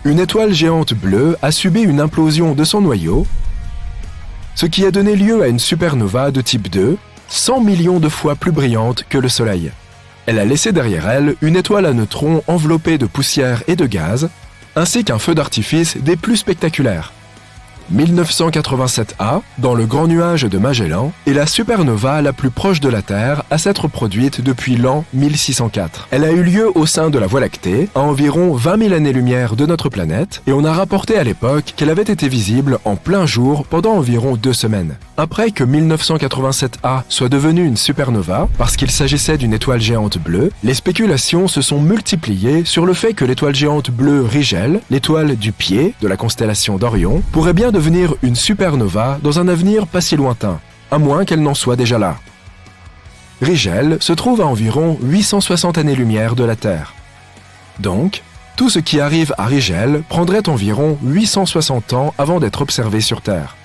Une étoile géante bleue a subi une implosion de son noyau, ce qui a donné lieu à une supernova de type 2, 100 millions de fois plus brillante que le Soleil. Elle a laissé derrière elle une étoile à neutrons enveloppée de poussière et de gaz, ainsi qu'un feu d'artifice des plus spectaculaires. 1987A, dans le Grand Nuage de Magellan, est la supernova la plus proche de la Terre à s'être produite depuis l'an 1604. Elle a eu lieu au sein de la Voie lactée, à environ 20 000 années-lumière de notre planète, et on a rapporté à l'époque qu'elle avait été visible en plein jour pendant environ 2 semaines. Après que 1987A soit devenue une supernova, parce qu'il s'agissait d'une étoile géante bleue, les spéculations se sont multipliées sur le fait que l'étoile géante bleue Rigel, l'étoile du pied de la constellation d'Orion, pourrait bien devenir une supernova dans un avenir pas si lointain, à moins qu'elle n'en soit déjà là. Rigel se trouve à environ 860 années-lumière de la Terre. Donc, tout ce qui arrive à Rigel prendrait environ 860 ans avant d'être observé sur Terre.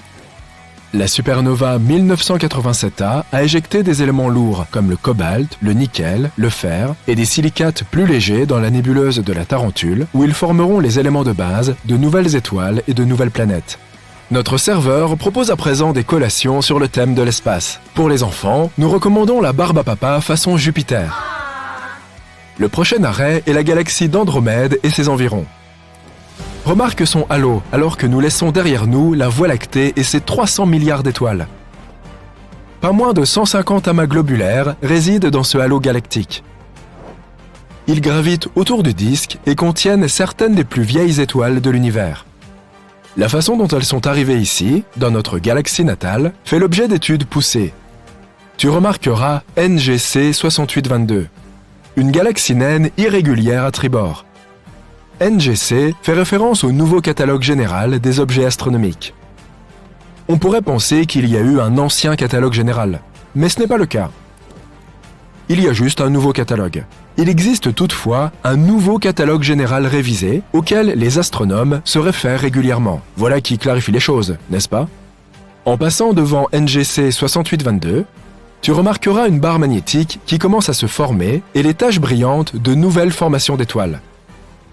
La supernova 1987A a éjecté des éléments lourds comme le cobalt, le nickel, le fer et des silicates plus légers dans la nébuleuse de la Tarentule où ils formeront les éléments de base de nouvelles étoiles et de nouvelles planètes. Notre serveur propose à présent des collations sur le thème de l'espace. Pour les enfants, nous recommandons la barbe à papa façon Jupiter. Le prochain arrêt est la galaxie d'Andromède et ses environs. Remarque son halo alors que nous laissons derrière nous la Voie lactée et ses 300 milliards d'étoiles. Pas moins de 150 amas globulaires résident dans ce halo galactique. Ils gravitent autour du disque et contiennent certaines des plus vieilles étoiles de l'univers. La façon dont elles sont arrivées ici, dans notre galaxie natale, fait l'objet d'études poussées. Tu remarqueras NGC 6822, une galaxie naine irrégulière à tribord. NGC fait référence au nouveau catalogue général des objets astronomiques. On pourrait penser qu'il y a eu un ancien catalogue général, mais ce n'est pas le cas. Il y a juste un nouveau catalogue. Il existe toutefois un nouveau catalogue général révisé auquel les astronomes se réfèrent régulièrement. Voilà qui clarifie les choses, n'est-ce pas? En passant devant NGC 6822, tu remarqueras une barre magnétique qui commence à se former et les taches brillantes de nouvelles formations d'étoiles.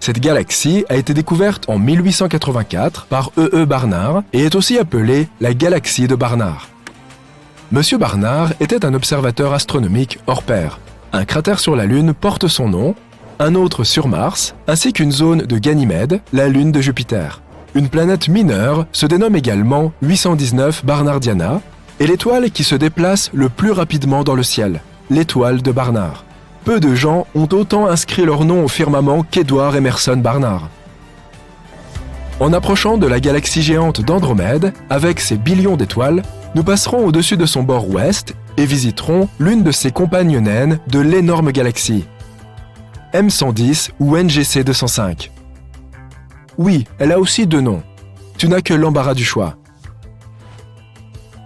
Cette galaxie a été découverte en 1884 par E.E. Barnard et est aussi appelée la galaxie de Barnard. Monsieur Barnard était un observateur astronomique hors pair. Un cratère sur la Lune porte son nom, un autre sur Mars, ainsi qu'une zone de Ganymède, la lune de Jupiter. Une planète mineure se dénomme également 819 Barnardiana, et l'étoile qui se déplace le plus rapidement dans le ciel, l'étoile de Barnard. Peu de gens ont autant inscrit leur nom au firmament qu'Edward Emerson Barnard. En approchant de la galaxie géante d'Andromède, avec ses billions d'étoiles, nous passerons au-dessus de son bord ouest et visiterons l'une de ses compagnes naines de l'énorme galaxie, M110 ou NGC 205. Oui, elle a aussi deux noms. Tu n'as que l'embarras du choix.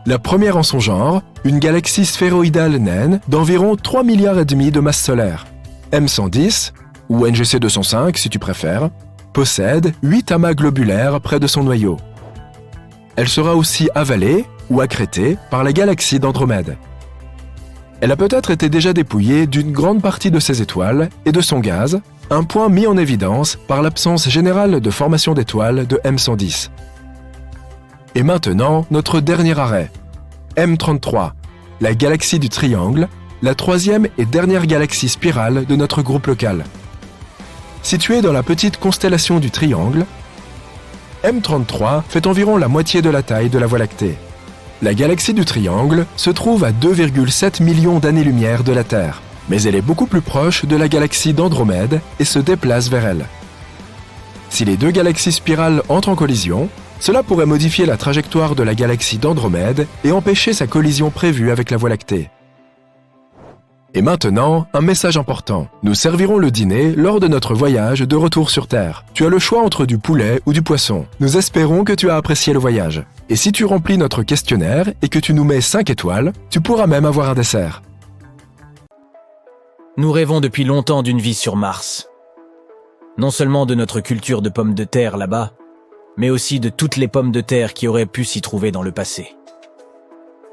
La première en son genre, une galaxie sphéroïdale naine d'environ 3,5 milliards de masse solaire. M110, ou NGC 205 si tu préfères, possède 8 amas globulaires près de son noyau. Elle sera aussi avalée ou accrétée par la galaxie d'Andromède. Elle a peut-être été déjà dépouillée d'une grande partie de ses étoiles et de son gaz, un point mis en évidence par l'absence générale de formation d'étoiles de M110. Et maintenant, notre dernier arrêt, M33, la galaxie du Triangle, la troisième et dernière galaxie spirale de notre groupe local. Située dans la petite constellation du Triangle, M33 fait environ la moitié de la taille de la Voie lactée. La galaxie du Triangle se trouve à 2,7 millions d'années-lumière de la Terre, mais elle est beaucoup plus proche de la galaxie d'Andromède et se déplace vers elle. Si les deux galaxies spirales entrent en collision, cela pourrait modifier la trajectoire de la galaxie d'Andromède et empêcher sa collision prévue avec la Voie lactée. Et maintenant, un message important. Nous servirons le dîner lors de notre voyage de retour sur Terre. Tu as le choix entre du poulet ou du poisson. Nous espérons que tu as apprécié le voyage. Et si tu remplis notre questionnaire et que tu nous mets 5 étoiles, tu pourras même avoir un dessert. Nous rêvons depuis longtemps d'une vie sur Mars. Non seulement de notre culture de pommes de terre là-bas, mais aussi de toutes les pommes de terre qui auraient pu s'y trouver dans le passé.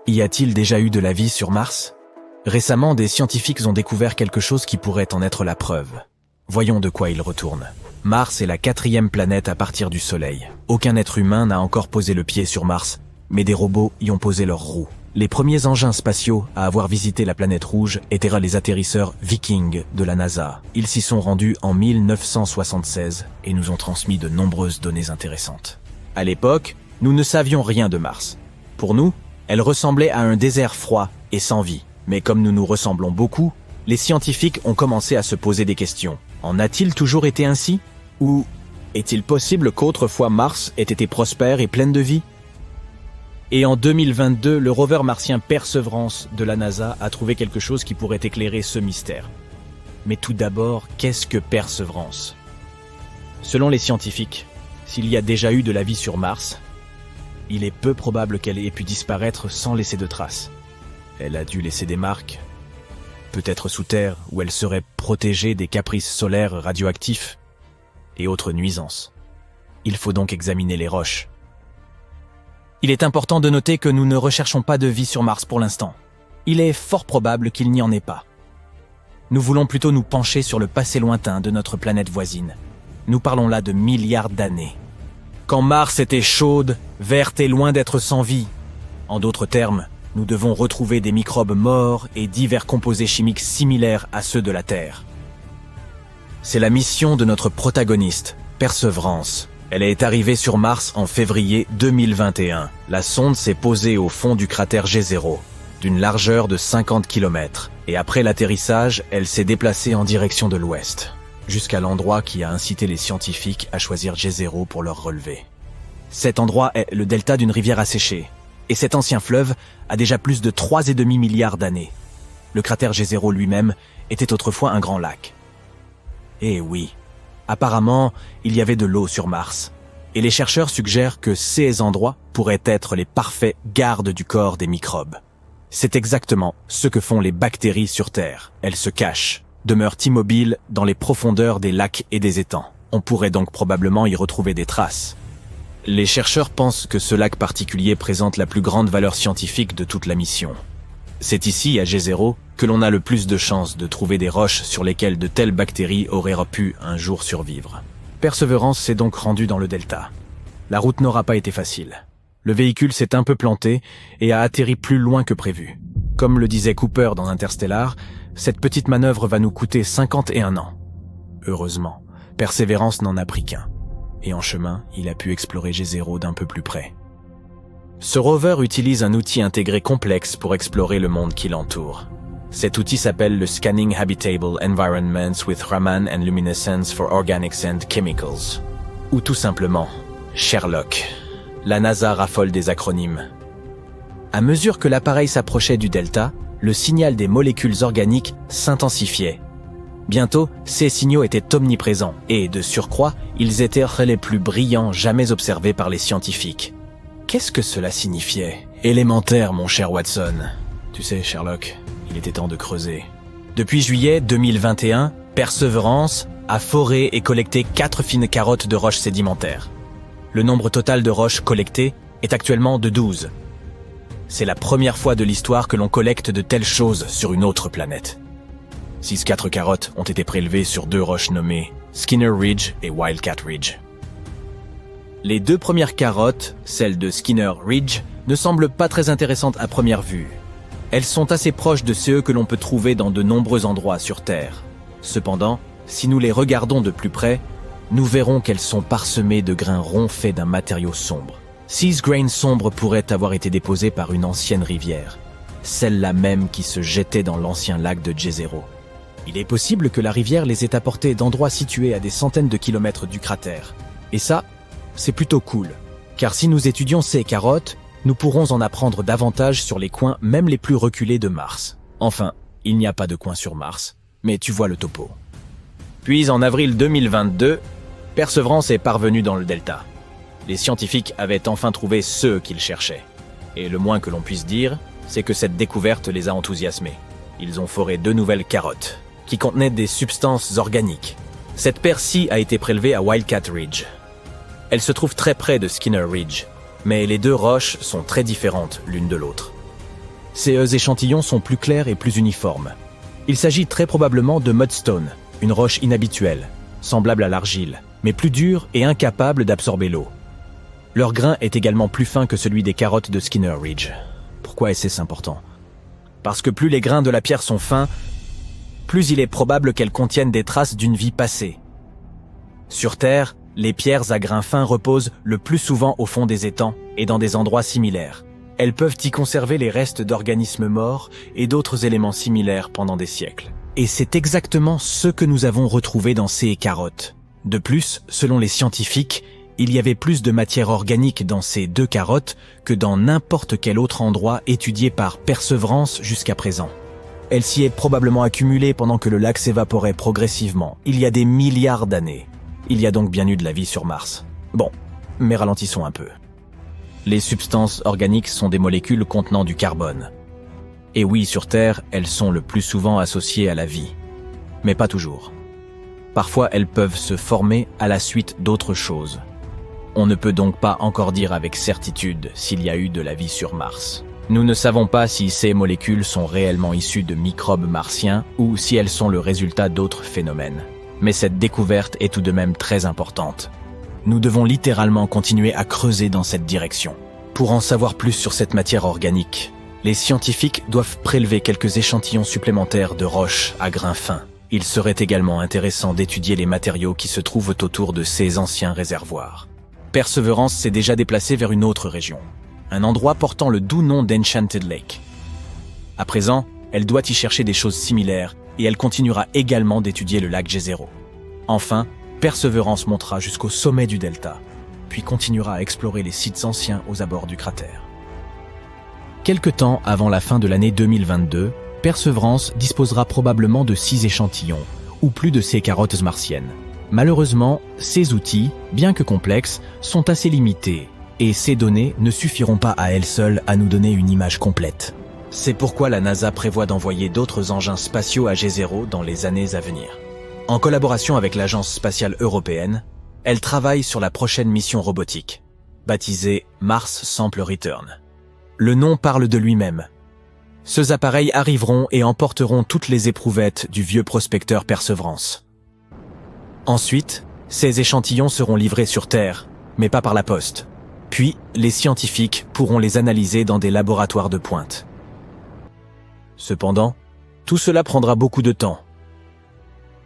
Y a-t-il déjà eu de la vie sur Mars ? Récemment, des scientifiques ont découvert quelque chose qui pourrait en être la preuve. Voyons de quoi il retourne. Mars est la 4e planète à partir du Soleil. Aucun être humain n'a encore posé le pied sur Mars, mais des robots y ont posé leurs roues. Les premiers engins spatiaux à avoir visité la planète rouge étaient les atterrisseurs Viking de la NASA. Ils s'y sont rendus en 1976 et nous ont transmis de nombreuses données intéressantes. À l'époque, nous ne savions rien de Mars. Pour nous, elle ressemblait à un désert froid et sans vie. Mais comme nous nous ressemblons beaucoup, les scientifiques ont commencé à se poser des questions. En a-t-il toujours été ainsi ? Ou est-il possible qu'autrefois Mars ait été prospère et pleine de vie ? Et en 2022, le rover martien Perseverance de la NASA a trouvé quelque chose qui pourrait éclairer ce mystère. Mais tout d'abord, qu'est-ce que Perseverance ? Selon les scientifiques, s'il y a déjà eu de la vie sur Mars, il est peu probable qu'elle ait pu disparaître sans laisser de traces. Elle a dû laisser des marques, peut-être sous terre, où elle serait protégée des caprices solaires radioactifs et autres nuisances. Il faut donc examiner les roches. Il est important de noter que nous ne recherchons pas de vie sur Mars pour l'instant. Il est fort probable qu'il n'y en ait pas. Nous voulons plutôt nous pencher sur le passé lointain de notre planète voisine. Nous parlons là de milliards d'années. Quand Mars était chaude, verte et loin d'être sans vie. En d'autres termes, nous devons retrouver des microbes morts et divers composés chimiques similaires à ceux de la Terre. C'est la mission de notre protagoniste, Perseverance. Elle est arrivée sur Mars en février 2021. La sonde s'est posée au fond du cratère G0, d'une largeur de 50 km. Et après l'atterrissage, elle s'est déplacée en direction de l'ouest, jusqu'à l'endroit qui a incité les scientifiques à choisir G0 pour leur relevé. Cet endroit est le delta d'une rivière asséchée. Et cet ancien fleuve a déjà plus de 3,5 milliards d'années. Le cratère G0 lui-même était autrefois un grand lac. Eh oui, apparemment, il y avait de l'eau sur Mars. Et les chercheurs suggèrent que ces endroits pourraient être les parfaits gardes du corps des microbes. C'est exactement ce que font les bactéries sur Terre. Elles se cachent, demeurent immobiles dans les profondeurs des lacs et des étangs. On pourrait donc probablement y retrouver des traces. Les chercheurs pensent que ce lac particulier présente la plus grande valeur scientifique de toute la mission. C'est ici, à G0, que l'on a le plus de chances de trouver des roches sur lesquelles de telles bactéries auraient pu un jour survivre. Perseverance s'est donc rendue dans le delta. La route n'aura pas été facile. Le véhicule s'est un peu planté et a atterri plus loin que prévu. Comme le disait Cooper dans Interstellar, cette petite manœuvre va nous coûter 51 ans. Heureusement, Perseverance n'en a pris qu'un. Et en chemin, il a pu explorer G0 d'un peu plus près. Ce rover utilise un outil intégré complexe pour explorer le monde qui l'entoure. Cet outil s'appelle le Scanning Habitable Environments with Raman and Luminescence for Organics and Chemicals. Ou tout simplement, Sherlock. La NASA raffole des acronymes. À mesure que l'appareil s'approchait du delta, le signal des molécules organiques s'intensifiait. Bientôt, ces signaux étaient omniprésents et, de surcroît, ils étaient les plus brillants jamais observés par les scientifiques. Qu'est-ce que cela signifiait? Élémentaire, mon cher Watson. Tu sais, Sherlock, il était temps de creuser. Depuis juillet 2021, Perseverance a foré et collecté 4 fines carottes de roches sédimentaires. Le nombre total de roches collectées est actuellement de 12. C'est la première fois de l'histoire que l'on collecte de telles choses sur une autre planète. 4 carottes ont été prélevées sur 2 roches nommées Skinner Ridge et Wildcat Ridge. Les 2 premières carottes, celles de Skinner Ridge, ne semblent pas très intéressantes à première vue. Elles sont assez proches de ceux que l'on peut trouver dans de nombreux endroits sur Terre. Cependant, si nous les regardons de plus près, nous verrons qu'elles sont parsemées de grains ronds faits d'un matériau sombre. 6 grains sombres pourraient avoir été déposés par une ancienne rivière, celle-là même qui se jetait dans l'ancien lac de G0. Il est possible que la rivière les ait apportés d'endroits situés à des centaines de kilomètres du cratère. Et ça, c'est plutôt cool, car si nous étudions ces carottes, nous pourrons en apprendre davantage sur les coins même les plus reculés de Mars. Enfin, il n'y a pas de coin sur Mars, mais tu vois le topo. Puis en avril 2022, Perseverance est parvenue dans le delta. Les scientifiques avaient enfin trouvé ceux qu'ils cherchaient. Et le moins que l'on puisse dire, c'est que cette découverte les a enthousiasmés. Ils ont foré 2 nouvelles carottes, qui contenaient des substances organiques. Cette paire-ci a été prélevée à Wildcat Ridge. Elle se trouve très près de Skinner Ridge, mais les 2 roches sont très différentes l'une de l'autre. Ces échantillons sont plus clairs et plus uniformes. Il s'agit très probablement de mudstone, une roche inhabituelle, semblable à l'argile, mais plus dure et incapable d'absorber l'eau. Leur grain est également plus fin que celui des carottes de Skinner Ridge. Pourquoi est-ce important? Parce que plus les grains de la pierre sont fins, plus il est probable qu'elles contiennent des traces d'une vie passée. Sur Terre, les pierres à grains fins reposent le plus souvent au fond des étangs et dans des endroits similaires. Elles peuvent y conserver les restes d'organismes morts et d'autres éléments similaires pendant des siècles. Et c'est exactement ce que nous avons retrouvé dans ces carottes. De plus, selon les scientifiques, il y avait plus de matière organique dans ces 2 carottes que dans n'importe quel autre endroit étudié par Perseverance jusqu'à présent. Elle s'y est probablement accumulée pendant que le lac s'évaporait progressivement, il y a des milliards d'années. Il y a donc bien eu de la vie sur Mars. Bon, mais ralentissons un peu. Les substances organiques sont des molécules contenant du carbone. Et oui, sur Terre, elles sont le plus souvent associées à la vie. Mais pas toujours. Parfois, elles peuvent se former à la suite d'autres choses. On ne peut donc pas encore dire avec certitude s'il y a eu de la vie sur Mars. Nous ne savons pas si ces molécules sont réellement issues de microbes martiens ou si elles sont le résultat d'autres phénomènes. Mais cette découverte est tout de même très importante. Nous devons littéralement continuer à creuser dans cette direction. Pour en savoir plus sur cette matière organique, les scientifiques doivent prélever quelques échantillons supplémentaires de roches à grains fins. Il serait également intéressant d'étudier les matériaux qui se trouvent autour de ces anciens réservoirs. Perseverance s'est déjà déplacée vers une autre région, un endroit portant le doux nom d'Enchanted Lake. À présent, elle doit y chercher des choses similaires et elle continuera également d'étudier le lac Jezero. Enfin, Perseverance montera jusqu'au sommet du delta, puis continuera à explorer les sites anciens aux abords du cratère. Quelque temps avant la fin de l'année 2022, Perseverance disposera probablement de 6 échantillons, ou plus de ces carottes martiennes. Malheureusement, ces outils, bien que complexes, sont assez limités, et ces données ne suffiront pas à elles seules à nous donner une image complète. C'est pourquoi la NASA prévoit d'envoyer d'autres engins spatiaux à Jezero dans les années à venir. En collaboration avec l'Agence spatiale européenne, elle travaille sur la prochaine mission robotique, baptisée Mars Sample Return. Le nom parle de lui-même. Ces appareils arriveront et emporteront toutes les éprouvettes du vieux prospecteur Perseverance. Ensuite, ces échantillons seront livrés sur Terre, mais pas par la poste. Puis, les scientifiques pourront les analyser dans des laboratoires de pointe. Cependant, tout cela prendra beaucoup de temps.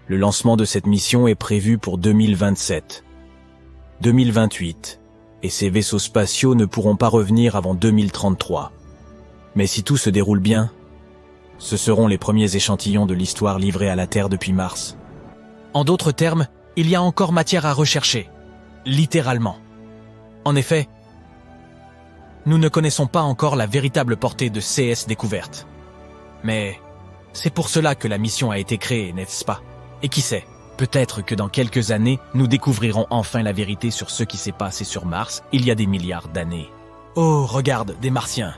Le lancement de cette mission est prévu pour 2027, 2028, et ces vaisseaux spatiaux ne pourront pas revenir avant 2033. Mais si tout se déroule bien, ce seront les premiers échantillons de l'histoire livrés à la Terre depuis Mars. En d'autres termes, il y a encore matière à rechercher, littéralement. En effet, nous ne connaissons pas encore la véritable portée de CS découverte. Mais c'est pour cela que la mission a été créée, n'est-ce pas? Et qui sait, peut-être que dans quelques années, nous découvrirons enfin la vérité sur ce qui s'est passé sur Mars il y a des milliards d'années. Oh, regarde, des Martiens!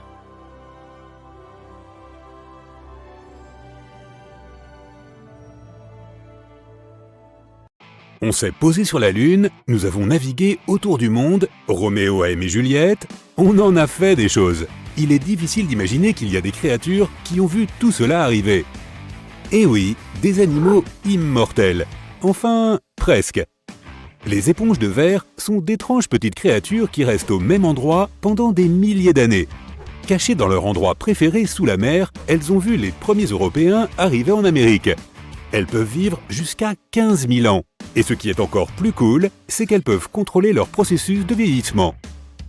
On s'est posé sur la Lune, nous avons navigué autour du monde, Roméo a aimé Juliette, on en a fait des choses. Il est difficile d'imaginer qu'il y a des créatures qui ont vu tout cela arriver. Et oui, des animaux immortels. Enfin, presque. Les éponges de verre sont d'étranges petites créatures qui restent au même endroit pendant des milliers d'années. Cachées dans leur endroit préféré sous la mer, elles ont vu les premiers Européens arriver en Amérique. Elles peuvent vivre jusqu'à 15 000 ans. Et ce qui est encore plus cool, c'est qu'elles peuvent contrôler leur processus de vieillissement.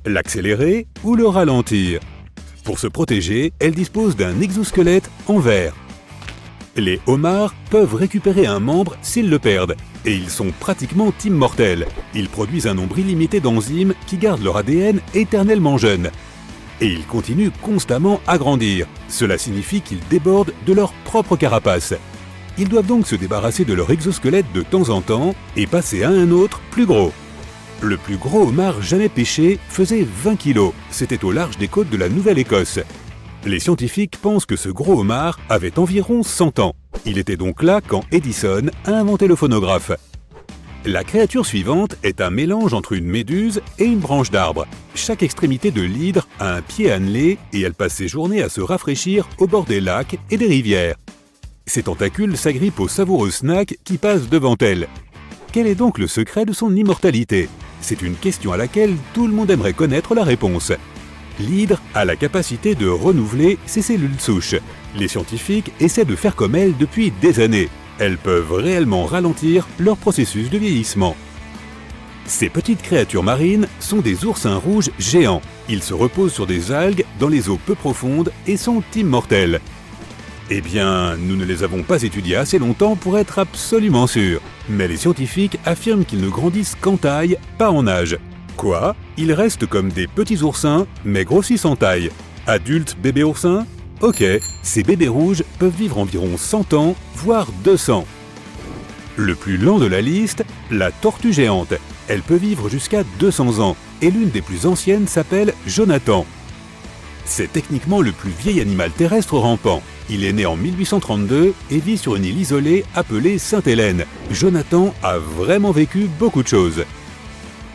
L'accélérer ou le ralentir. Pour se protéger, elles disposent d'un exosquelette en verre. Les homards peuvent récupérer un membre s'ils le perdent, et ils sont pratiquement immortels. Ils produisent un nombre illimité d'enzymes qui gardent leur ADN éternellement jeune. Et ils continuent constamment à grandir. Cela signifie qu'ils débordent de leur propre carapace. Ils doivent donc se débarrasser de leur exosquelette de temps en temps et passer à un autre plus gros. Le plus gros homard jamais pêché faisait 20 kilos. C'était au large des côtes de la Nouvelle-Écosse. Les scientifiques pensent que ce gros homard avait environ 100 ans. Il était donc là quand Edison a inventé le phonographe. La créature suivante est un mélange entre une méduse et une branche d'arbre. Chaque extrémité de l'hydre a un pied annelé et elle passe ses journées à se rafraîchir au bord des lacs et des rivières. Ses tentacules s'agrippent aux savoureux snacks qui passent devant elle. Quel est donc le secret de son immortalité? C'est une question à laquelle tout le monde aimerait connaître la réponse. L'hydre a la capacité de renouveler ses cellules souches. Les scientifiques essaient de faire comme elle depuis des années. Elles peuvent réellement ralentir leur processus de vieillissement. Ces petites créatures marines sont des oursins rouges géants. Ils se reposent sur des algues dans les eaux peu profondes et sont immortels. Eh bien, nous ne les avons pas étudiés assez longtemps pour être absolument sûrs. Mais les scientifiques affirment qu'ils ne grandissent qu'en taille, pas en âge. Quoi? Ils restent comme des petits oursins, mais grossissent en taille. Adultes bébés oursins? Ok, ces bébés rouges peuvent vivre environ 100 ans, voire 200. Le plus lent de la liste, la tortue géante. Elle peut vivre jusqu'à 200 ans, et l'une des plus anciennes s'appelle Jonathan. C'est techniquement le plus vieil animal terrestre rampant. Il est né en 1832 et vit sur une île isolée appelée Sainte-Hélène. Jonathan a vraiment vécu beaucoup de choses.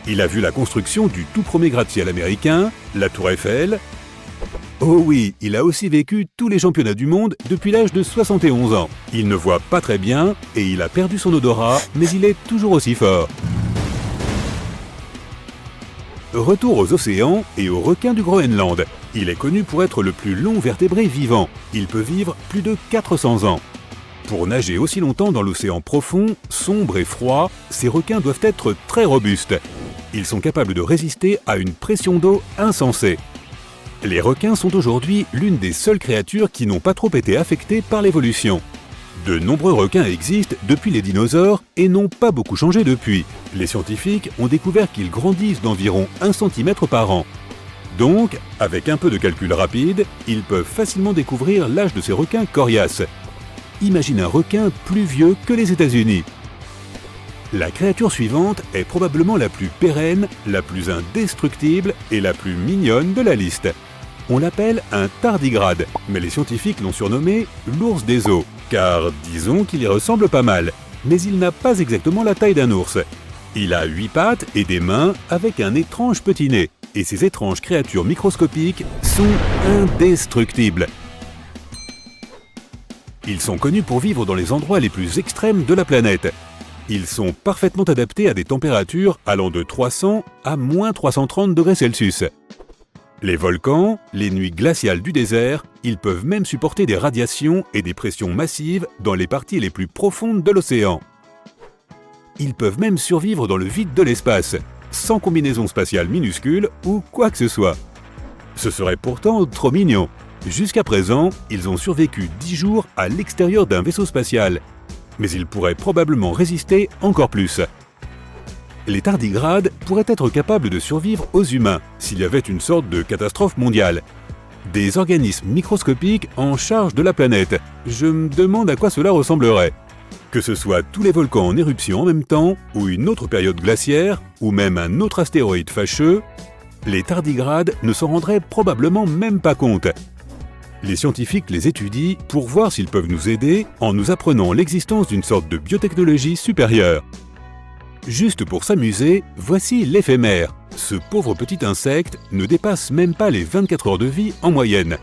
Il a vu la construction du tout premier gratte-ciel américain, la Tour Eiffel. Oh oui, il a aussi vécu tous les championnats du monde depuis l'âge de 71 ans. Il ne voit pas très bien et il a perdu son odorat, mais il est toujours aussi fort. Retour aux océans et aux requins du Groenland. Il est connu pour être le plus long vertébré vivant. Il peut vivre plus de 400 ans. Pour nager aussi longtemps dans l'océan profond, sombre et froid, ces requins doivent être très robustes. Ils sont capables de résister à une pression d'eau insensée. Les requins sont aujourd'hui l'une des seules créatures qui n'ont pas trop été affectées par l'évolution. De nombreux requins existent depuis les dinosaures et n'ont pas beaucoup changé depuis. Les scientifiques ont découvert qu'ils grandissent d'environ 1 cm par an. Donc, avec un peu de calcul rapide, ils peuvent facilement découvrir l'âge de ces requins coriaces. Imagine un requin plus vieux que les États-Unis. La créature suivante est probablement la plus pérenne, la plus indestructible et la plus mignonne de la liste. On l'appelle un tardigrade, mais les scientifiques l'ont surnommé l'ours des eaux, car disons qu'il y ressemble pas mal, mais il n'a pas exactement la taille d'un ours. Il a 8 pattes et des mains avec un étrange petit nez, et ces étranges créatures microscopiques sont indestructibles. Ils sont connus pour vivre dans les endroits les plus extrêmes de la planète. Ils sont parfaitement adaptés à des températures allant de 300 à moins 330 degrés Celsius. Les volcans, les nuits glaciales du désert, ils peuvent même supporter des radiations et des pressions massives dans les parties les plus profondes de l'océan. Ils peuvent même survivre dans le vide de l'espace, sans combinaison spatiale minuscule ou quoi que ce soit. Ce serait pourtant trop mignon. Jusqu'à présent, ils ont survécu 10 jours à l'extérieur d'un vaisseau spatial. Mais ils pourraient probablement résister encore plus. Les tardigrades pourraient être capables de survivre aux humains s'il y avait une sorte de catastrophe mondiale. Des organismes microscopiques en charge de la planète. Je me demande à quoi cela ressemblerait. Que ce soit tous les volcans en éruption en même temps, ou une autre période glaciaire, ou même un autre astéroïde fâcheux, les tardigrades ne s'en rendraient probablement même pas compte. Les scientifiques les étudient pour voir s'ils peuvent nous aider en nous apprenant l'existence d'une sorte de biotechnologie supérieure. Juste pour s'amuser, voici l'éphémère. Ce pauvre petit insecte ne dépasse même pas les 24 heures de vie en moyenne.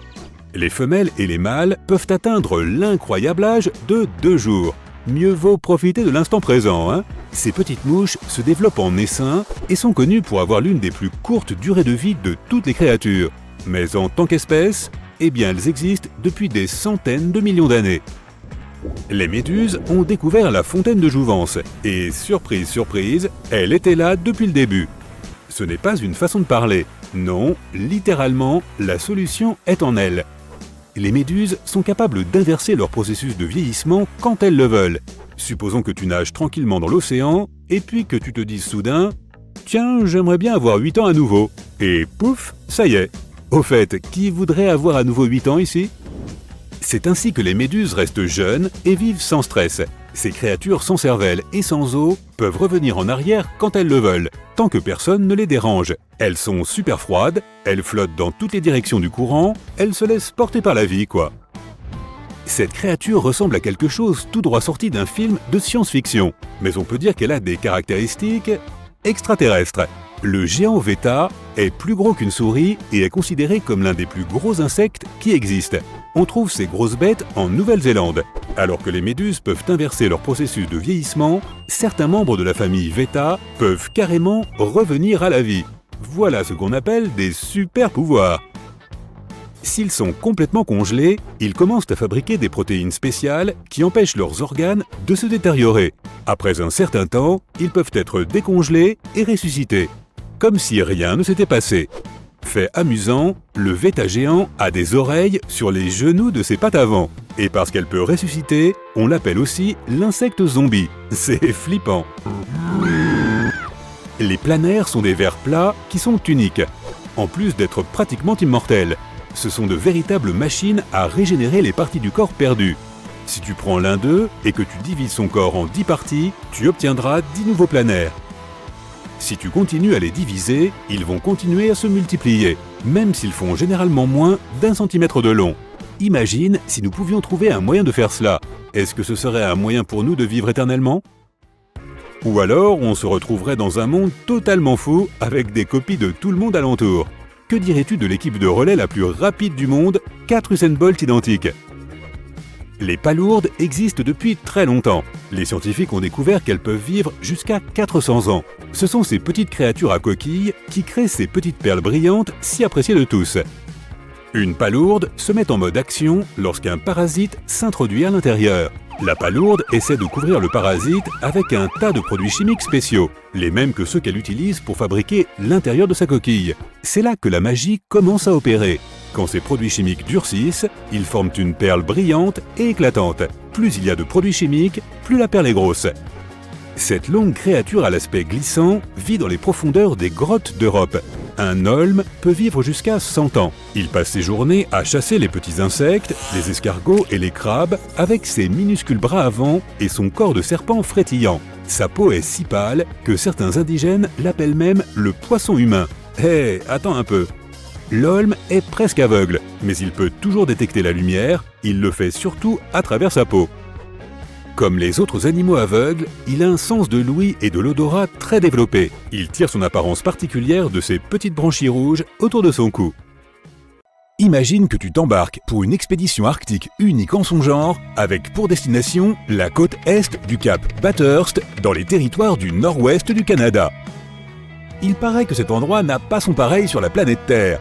Les femelles et les mâles peuvent atteindre l'incroyable âge de 2 jours. Mieux vaut profiter de l'instant présent, hein? Ces petites mouches se développent en essaim et sont connues pour avoir l'une des plus courtes durées de vie de toutes les créatures. Mais en tant qu'espèce, eh bien elles existent depuis des centaines de millions d'années. Les méduses ont découvert la fontaine de jouvence et, surprise, surprise, elle était là depuis le début. Ce n'est pas une façon de parler, non, littéralement, la solution est en elles. Les méduses sont capables d'inverser leur processus de vieillissement quand elles le veulent. Supposons que tu nages tranquillement dans l'océan et puis que tu te dises soudain « Tiens, j'aimerais bien avoir 8 ans à nouveau » et pouf, ça y est. Au fait, qui voudrait avoir à nouveau 8 ans ici? C'est ainsi que les méduses restent jeunes et vivent sans stress. Ces créatures sans cervelle et sans os peuvent revenir en arrière quand elles le veulent, tant que personne ne les dérange. Elles sont super froides, elles flottent dans toutes les directions du courant, elles se laissent porter par la vie, quoi. Cette créature ressemble à quelque chose tout droit sorti d'un film de science-fiction, mais on peut dire qu'elle a des caractéristiques extraterrestres. Le géant Veta est plus gros qu'une souris et est considéré comme l'un des plus gros insectes qui existent. On trouve ces grosses bêtes en Nouvelle-Zélande. Alors que les méduses peuvent inverser leur processus de vieillissement, certains membres de la famille Veta peuvent carrément revenir à la vie. Voilà ce qu'on appelle des super pouvoirs. S'ils sont complètement congelés, ils commencent à fabriquer des protéines spéciales qui empêchent leurs organes de se détériorer. Après un certain temps, ils peuvent être décongelés et ressuscités, comme si rien ne s'était passé. Fait amusant, le Veta géant a des oreilles sur les genoux de ses pattes avant. Et parce qu'elle peut ressusciter, on l'appelle aussi l'insecte zombie. C'est flippant. Les planaires sont des vers plats qui sont uniques, en plus d'être pratiquement immortels. Ce sont de véritables machines à régénérer les parties du corps perdues. Si tu prends l'un d'eux et que tu divises son corps en 10 parties, tu obtiendras 10 nouveaux planaires. Si tu continues à les diviser, ils vont continuer à se multiplier, même s'ils font généralement moins d'1 centimètre de long. Imagine si nous pouvions trouver un moyen de faire cela. Est-ce que ce serait un moyen pour nous de vivre éternellement? Ou alors on se retrouverait dans un monde totalement fou avec des copies de tout le monde alentour. Que dirais-tu de l'équipe de relais la plus rapide du monde, 4 Usain Bolt identiques? Les palourdes existent depuis très longtemps. Les scientifiques ont découvert qu'elles peuvent vivre jusqu'à 400 ans. Ce sont ces petites créatures à coquilles qui créent ces petites perles brillantes si appréciées de tous. Une palourde se met en mode action lorsqu'un parasite s'introduit à l'intérieur. La palourde essaie de couvrir le parasite avec un tas de produits chimiques spéciaux, les mêmes que ceux qu'elle utilise pour fabriquer l'intérieur de sa coquille. C'est là que la magie commence à opérer. Quand ces produits chimiques durcissent, ils forment une perle brillante et éclatante. Plus il y a de produits chimiques, plus la perle est grosse. Cette longue créature à l'aspect glissant vit dans les profondeurs des grottes d'Europe. Un holme peut vivre jusqu'à 100 ans. Il passe ses journées à chasser les petits insectes, les escargots et les crabes avec ses minuscules bras avant et son corps de serpent frétillant. Sa peau est si pâle que certains indigènes l'appellent même le poisson humain. Hé, attends un peu. L'holme est presque aveugle, mais il peut toujours détecter la lumière, il le fait surtout à travers sa peau. Comme les autres animaux aveugles, il a un sens de l'ouïe et de l'odorat très développé. Il tire son apparence particulière de ses petites branchies rouges autour de son cou. Imagine que tu t'embarques pour une expédition arctique unique en son genre, avec pour destination la côte est du cap Bathurst, dans les territoires du nord-ouest du Canada. Il paraît que cet endroit n'a pas son pareil sur la planète Terre.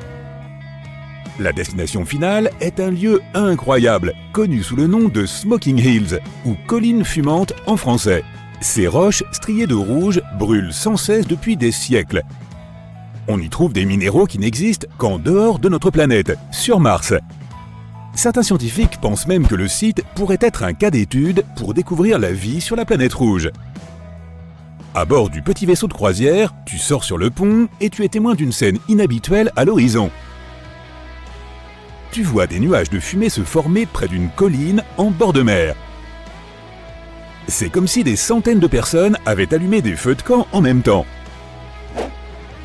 La destination finale est un lieu incroyable, connu sous le nom de Smoking Hills, ou collines fumantes en français. Ces roches striées de rouge brûlent sans cesse depuis des siècles. On y trouve des minéraux qui n'existent qu'en dehors de notre planète, sur Mars. Certains scientifiques pensent même que le site pourrait être un cas d'étude pour découvrir la vie sur la planète rouge. À bord du petit vaisseau de croisière, tu sors sur le pont et tu es témoin d'une scène inhabituelle à l'horizon. Tu vois des nuages de fumée se former près d'une colline en bord de mer. C'est comme si des centaines de personnes avaient allumé des feux de camp en même temps.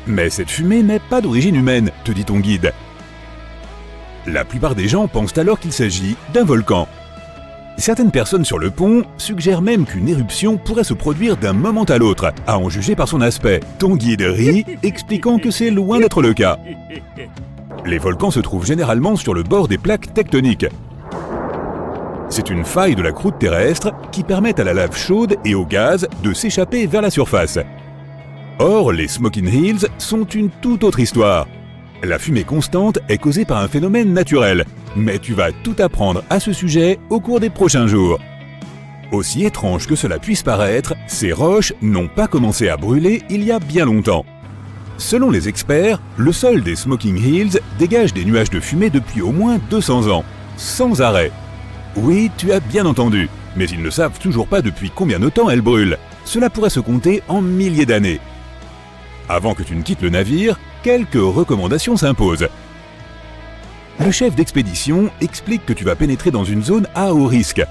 Mais cette fumée n'est pas d'origine humaine, te dit ton guide. La plupart des gens pensent alors qu'il s'agit d'un volcan. Certaines personnes sur le pont suggèrent même qu'une éruption pourrait se produire d'un moment à l'autre, à en juger par son aspect. Ton guide rit, expliquant que c'est loin d'être le cas. Les volcans se trouvent généralement sur le bord des plaques tectoniques. C'est une faille de la croûte terrestre qui permet à la lave chaude et au gaz de s'échapper vers la surface. Or, les Smoking Hills sont une toute autre histoire. La fumée constante est causée par un phénomène naturel, mais tu vas tout apprendre à ce sujet au cours des prochains jours. Aussi étrange que cela puisse paraître, ces roches n'ont pas commencé à brûler il y a bien longtemps. Selon les experts, le sol des Smoking Hills dégage des nuages de fumée depuis au moins 200 ans, sans arrêt. Oui, tu as bien entendu, mais ils ne savent toujours pas depuis combien de temps elles brûlent. Cela pourrait se compter en milliers d'années. Avant que tu ne quittes le navire, quelques recommandations s'imposent. Le chef d'expédition explique que tu vas pénétrer dans une zone à haut risque.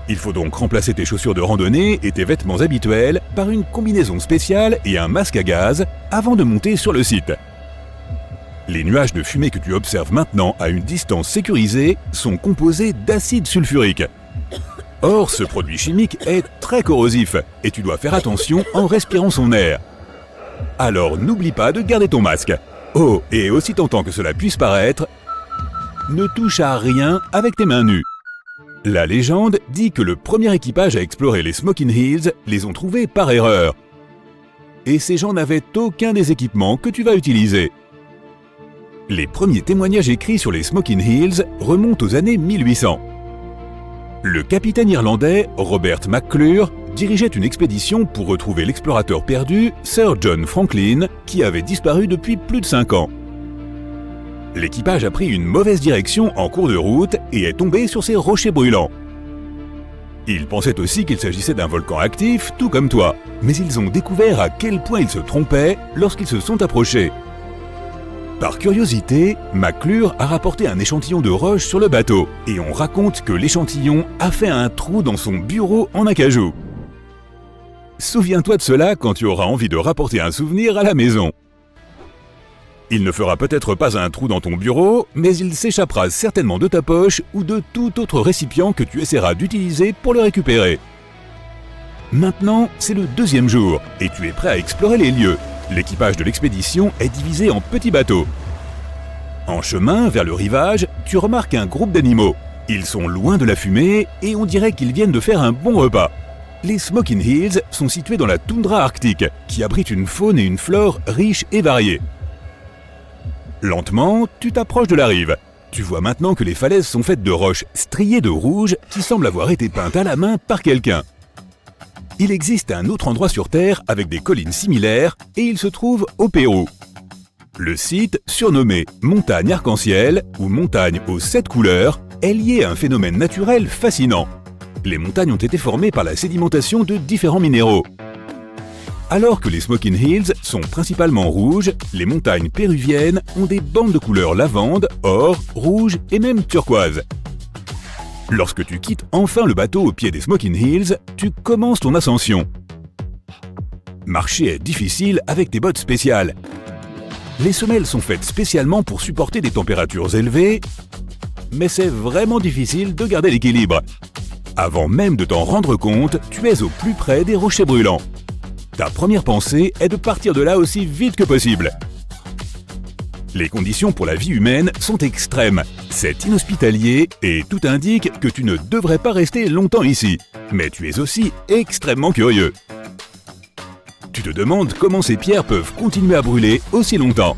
Il faut donc remplacer tes chaussures de randonnée et tes vêtements habituels par une combinaison spéciale et un masque à gaz avant de monter sur le site. Les nuages de fumée que tu observes maintenant à une distance sécurisée sont composés d'acide sulfurique. Or, ce produit chimique est très corrosif et tu dois faire attention en respirant son air. Alors n'oublie pas de garder ton masque. Oh, et aussi tentant que cela puisse paraître, ne touche à rien avec tes mains nues. La légende dit que le premier équipage à explorer les Smoking Hills les ont trouvés par erreur. Et ces gens n'avaient aucun des équipements que tu vas utiliser. Les premiers témoignages écrits sur les Smoking Hills remontent aux années 1800. Le capitaine irlandais Robert McClure dirigeait une expédition pour retrouver l'explorateur perdu Sir John Franklin qui avait disparu depuis plus de 5 ans. L'équipage a pris une mauvaise direction en cours de route et est tombé sur ces rochers brûlants. Ils pensaient aussi qu'il s'agissait d'un volcan actif, tout comme toi, mais ils ont découvert à quel point ils se trompaient lorsqu'ils se sont approchés. Par curiosité, McClure a rapporté un échantillon de roche sur le bateau, et on raconte que l'échantillon a fait un trou dans son bureau en acajou. Souviens-toi de cela quand tu auras envie de rapporter un souvenir à la maison. Il ne fera peut-être pas un trou dans ton bureau, mais il s'échappera certainement de ta poche ou de tout autre récipient que tu essaieras d'utiliser pour le récupérer. Maintenant, c'est le deuxième jour, et tu es prêt à explorer les lieux. L'équipage de l'expédition est divisé en petits bateaux. En chemin vers le rivage, tu remarques un groupe d'animaux. Ils sont loin de la fumée et on dirait qu'ils viennent de faire un bon repas. Les Smoking Hills sont situés dans la toundra arctique, qui abrite une faune et une flore riches et variées. Lentement, tu t'approches de la rive. Tu vois maintenant que les falaises sont faites de roches striées de rouge qui semblent avoir été peintes à la main par quelqu'un. Il existe un autre endroit sur Terre avec des collines similaires et il se trouve au Pérou. Le site, surnommé Montagne Arc-en-Ciel ou Montagne aux 7 couleurs, est lié à un phénomène naturel fascinant. Les montagnes ont été formées par la sédimentation de différents minéraux. Alors que les Smoking Hills sont principalement rouges, les montagnes péruviennes ont des bandes de couleurs lavande, or, rouge et même turquoise. Lorsque tu quittes enfin le bateau au pied des Smoking Hills, tu commences ton ascension. Marcher est difficile avec tes bottes spéciales. Les semelles sont faites spécialement pour supporter des températures élevées, mais c'est vraiment difficile de garder l'équilibre. Avant même de t'en rendre compte, tu es au plus près des rochers brûlants. Ta première pensée est de partir de là aussi vite que possible. Les conditions pour la vie humaine sont extrêmes. C'est inhospitalier et tout indique que tu ne devrais pas rester longtemps ici. Mais tu es aussi extrêmement curieux. Tu te demandes comment ces pierres peuvent continuer à brûler aussi longtemps.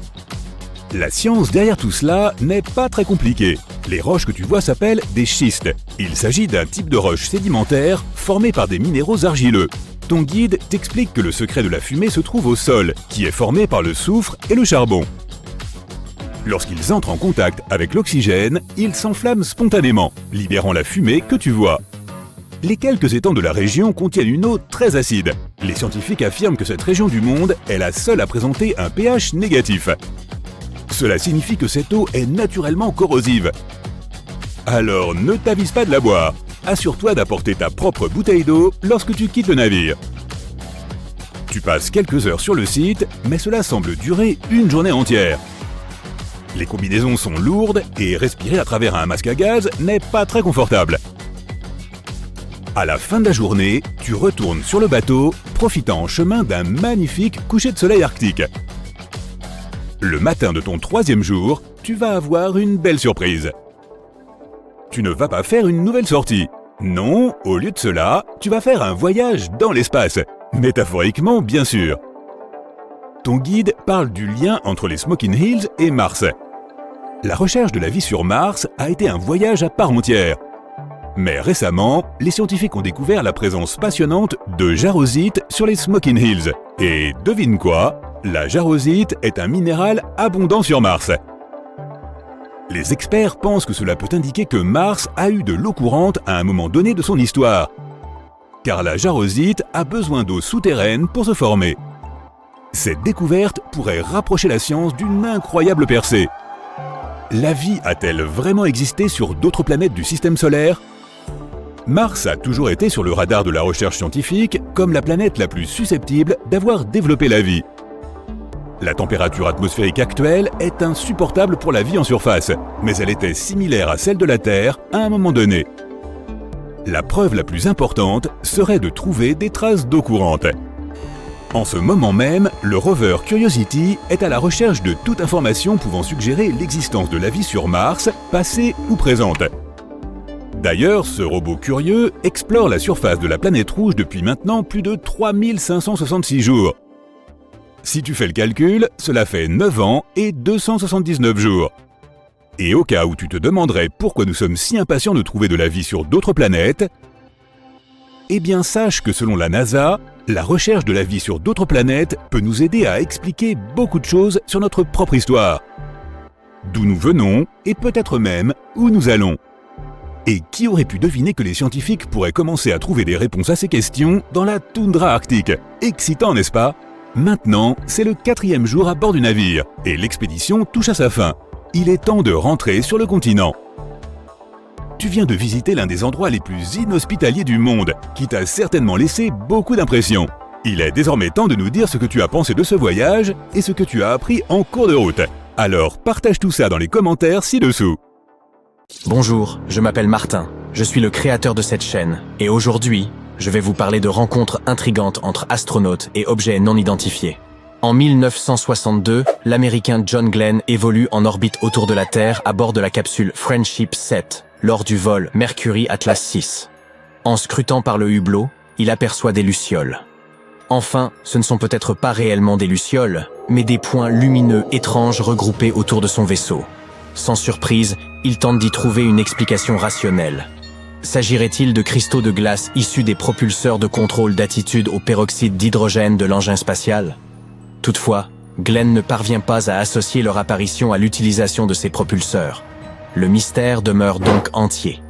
La science derrière tout cela n'est pas très compliquée. Les roches que tu vois s'appellent des schistes. Il s'agit d'un type de roche sédimentaire formé par des minéraux argileux. Ton guide t'explique que le secret de la fumée se trouve au sol, qui est formé par le soufre et le charbon. Lorsqu'ils entrent en contact avec l'oxygène, ils s'enflamment spontanément, libérant la fumée que tu vois. Les quelques étangs de la région contiennent une eau très acide. Les scientifiques affirment que cette région du monde est la seule à présenter un pH négatif. Cela signifie que cette eau est naturellement corrosive. Alors ne t'avise pas de la boire. Assure-toi d'apporter ta propre bouteille d'eau lorsque tu quittes le navire. Tu passes quelques heures sur le site, mais cela semble durer une journée entière. Les combinaisons sont lourdes et respirer à travers un masque à gaz n'est pas très confortable. À la fin de la journée, tu retournes sur le bateau, profitant en chemin d'un magnifique coucher de soleil arctique. Le matin de ton 3e jour, tu vas avoir une belle surprise. Tu ne vas pas faire une nouvelle sortie. Non, au lieu de cela, tu vas faire un voyage dans l'espace. Métaphoriquement, bien sûr. Ton guide parle du lien entre les Smoking Hills et Mars. La recherche de la vie sur Mars a été un voyage à part entière. Mais récemment, les scientifiques ont découvert la présence passionnante de jarosite sur les Smoking Hills. Et devine quoi? La jarosite est un minéral abondant sur Mars. Les experts pensent que cela peut indiquer que Mars a eu de l'eau courante à un moment donné de son histoire. Car la jarosite a besoin d'eau souterraine pour se former. Cette découverte pourrait rapprocher la science d'une incroyable percée. La vie a-t-elle vraiment existé sur d'autres planètes du système solaire? Mars a toujours été sur le radar de la recherche scientifique comme la planète la plus susceptible d'avoir développé la vie. La température atmosphérique actuelle est insupportable pour la vie en surface, mais elle était similaire à celle de la Terre à un moment donné. La preuve la plus importante serait de trouver des traces d'eau courante. En ce moment même, le rover Curiosity est à la recherche de toute information pouvant suggérer l'existence de la vie sur Mars, passée ou présente. D'ailleurs, ce robot curieux explore la surface de la planète rouge depuis maintenant plus de 3566 jours. Si tu fais le calcul, cela fait 9 ans et 279 jours. Et au cas où tu te demanderais pourquoi nous sommes si impatients de trouver de la vie sur d'autres planètes, eh bien sache que selon la NASA, la recherche de la vie sur d'autres planètes peut nous aider à expliquer beaucoup de choses sur notre propre histoire. D'où nous venons et peut-être même où nous allons. Et qui aurait pu deviner que les scientifiques pourraient commencer à trouver des réponses à ces questions dans la toundra arctique? Excitant, n'est-ce pas? Maintenant, c'est le 4e jour à bord du navire, et l'expédition touche à sa fin. Il est temps de rentrer sur le continent. Tu viens de visiter l'un des endroits les plus inhospitaliers du monde, qui t'a certainement laissé beaucoup d'impressions. Il est désormais temps de nous dire ce que tu as pensé de ce voyage et ce que tu as appris en cours de route. Alors partage tout ça dans les commentaires ci-dessous. Bonjour, je m'appelle Martin. Je suis le créateur de cette chaîne, et aujourd'hui, je vais vous parler de rencontres intrigantes entre astronautes et objets non identifiés. En 1962, l'Américain John Glenn évolue en orbite autour de la Terre à bord de la capsule Friendship 7, lors du vol Mercury Atlas 6. En scrutant par le hublot, il aperçoit des lucioles. Enfin, ce ne sont peut-être pas réellement des lucioles, mais des points lumineux étranges regroupés autour de son vaisseau. Sans surprise, ils tentent d'y trouver une explication rationnelle. S'agirait-il de cristaux de glace issus des propulseurs de contrôle d'attitude au peroxyde d'hydrogène de l'engin spatial? Toutefois, Glenn ne parvient pas à associer leur apparition à l'utilisation de ces propulseurs. Le mystère demeure donc entier.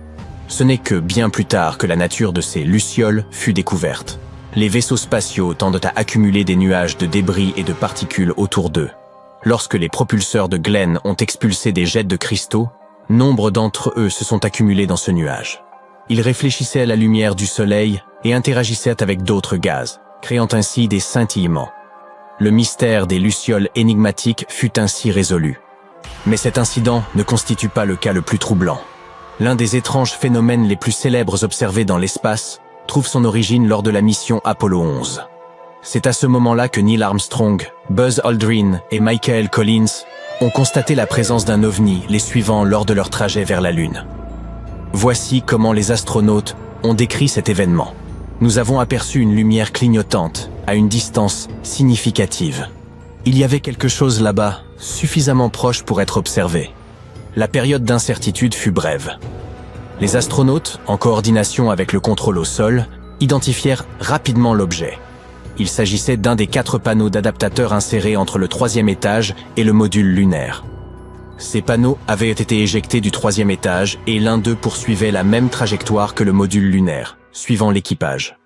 Ce n'est que bien plus tard que la nature de ces lucioles fut découverte. Les vaisseaux spatiaux tendent à accumuler des nuages de débris et de particules autour d'eux. Lorsque les propulseurs de Glenn ont expulsé des jets de cristaux, nombre d'entre eux se sont accumulés dans ce nuage. Ils réfléchissaient à la lumière du soleil et interagissaient avec d'autres gaz, créant ainsi des scintillements. Le mystère des lucioles énigmatiques fut ainsi résolu. Mais cet incident ne constitue pas le cas le plus troublant. L'un des étranges phénomènes les plus célèbres observés dans l'espace trouve son origine lors de la mission Apollo 11. C'est à ce moment-là que Neil Armstrong, Buzz Aldrin et Michael Collins ont constaté la présence d'un ovni les suivant lors de leur trajet vers la Lune. Voici comment les astronautes ont décrit cet événement. Nous avons aperçu une lumière clignotante à une distance significative. Il y avait quelque chose là-bas, suffisamment proche pour être observé. La période d'incertitude fut brève. Les astronautes, en coordination avec le contrôle au sol, identifièrent rapidement l'objet. Il s'agissait d'un des 4 panneaux d'adaptateurs insérés entre le 3e étage et le module lunaire. Ces panneaux avaient été éjectés du 3e étage et l'un d'eux poursuivait la même trajectoire que le module lunaire, suivant l'équipage.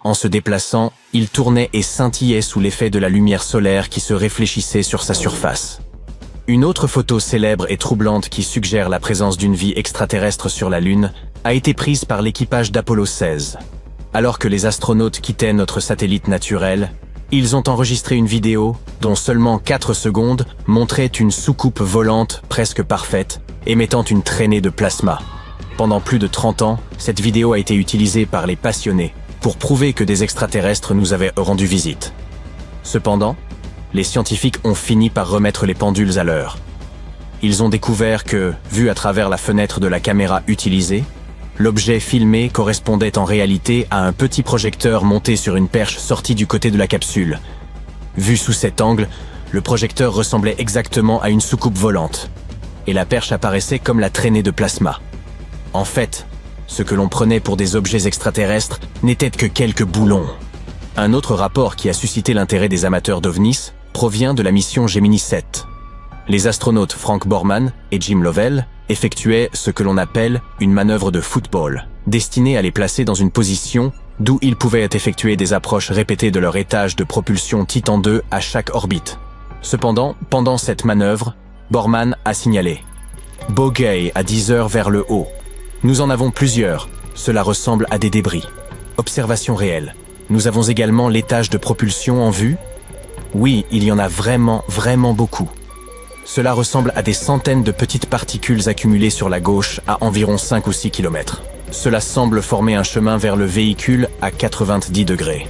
En se déplaçant, il tournait et scintillait sous l'effet de la lumière solaire qui se réfléchissait sur sa surface. Une autre photo célèbre et troublante qui suggère la présence d'une vie extraterrestre sur la Lune a été prise par l'équipage d'Apollo 16. Alors que les astronautes quittaient notre satellite naturel, ils ont enregistré une vidéo dont seulement 4 secondes montraient une soucoupe volante presque parfaite, émettant une traînée de plasma. Pendant plus de 30 ans, cette vidéo a été utilisée par les passionnés pour prouver que des extraterrestres nous avaient rendu visite. Cependant, les scientifiques ont fini par remettre les pendules à l'heure. Ils ont découvert que, vu à travers la fenêtre de la caméra utilisée, l'objet filmé correspondait en réalité à un petit projecteur monté sur une perche sortie du côté de la capsule. Vu sous cet angle, le projecteur ressemblait exactement à une soucoupe volante, et la perche apparaissait comme la traînée de plasma. En fait, ce que l'on prenait pour des objets extraterrestres n'étaient que quelques boulons. Un autre rapport qui a suscité l'intérêt des amateurs d'ovnis provient de la mission Gemini 7. Les astronautes Frank Borman et Jim Lovell effectuaient ce que l'on appelle une manœuvre de football, destinée à les placer dans une position d'où ils pouvaient effectuer des approches répétées de leur étage de propulsion Titan II à chaque orbite. Cependant, pendant cette manœuvre, Borman a signalé « Bogey à 10 heures vers le haut. Nous en avons plusieurs, cela ressemble à des débris. Observation réelle. Nous avons également l'étage de propulsion en vue. Oui, il y en a vraiment beaucoup. Cela ressemble à des centaines de petites particules accumulées sur la gauche à environ 5 ou 6 km. Cela semble former un chemin vers le véhicule à 90 degrés.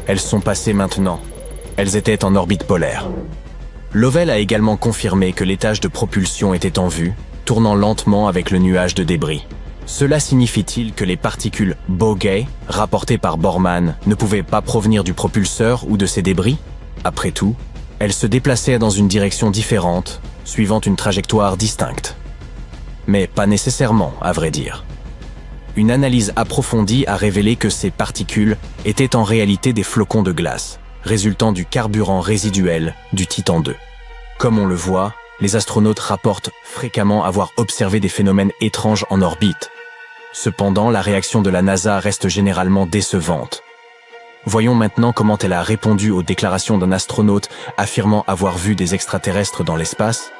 Elles sont passées maintenant. Elles étaient en orbite polaire. » Lovell a également confirmé que l'étage de propulsion était en vue, tournant lentement avec le nuage de débris. Cela signifie-t-il que les particules Bogey, rapportées par Borman, ne pouvaient pas provenir du propulseur ou de ses débris? Après tout, elles se déplaçaient dans une direction différente, suivant une trajectoire distincte. Mais pas nécessairement, à vrai dire. Une analyse approfondie a révélé que ces particules étaient en réalité des flocons de glace, résultant du carburant résiduel du Titan II. Comme on le voit, les astronautes rapportent fréquemment avoir observé des phénomènes étranges en orbite. Cependant, la réaction de la NASA reste généralement décevante. Voyons maintenant comment elle a répondu aux déclarations d'un astronaute affirmant avoir vu des extraterrestres dans l'espace.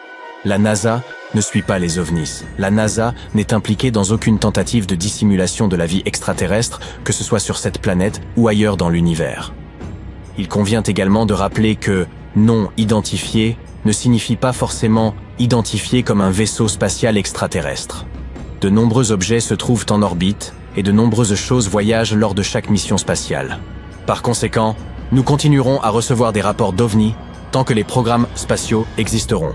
La NASA ne suit pas les ovnis. La NASA n'est impliquée dans aucune tentative de dissimulation de la vie extraterrestre, que ce soit sur cette planète ou ailleurs dans l'univers. Il convient également de rappeler que « non identifié » ne signifie pas forcément identifié comme un vaisseau spatial extraterrestre. De nombreux objets se trouvent en orbite et de nombreuses choses voyagent lors de chaque mission spatiale. Par conséquent, nous continuerons à recevoir des rapports d'OVNI tant que les programmes spatiaux existeront.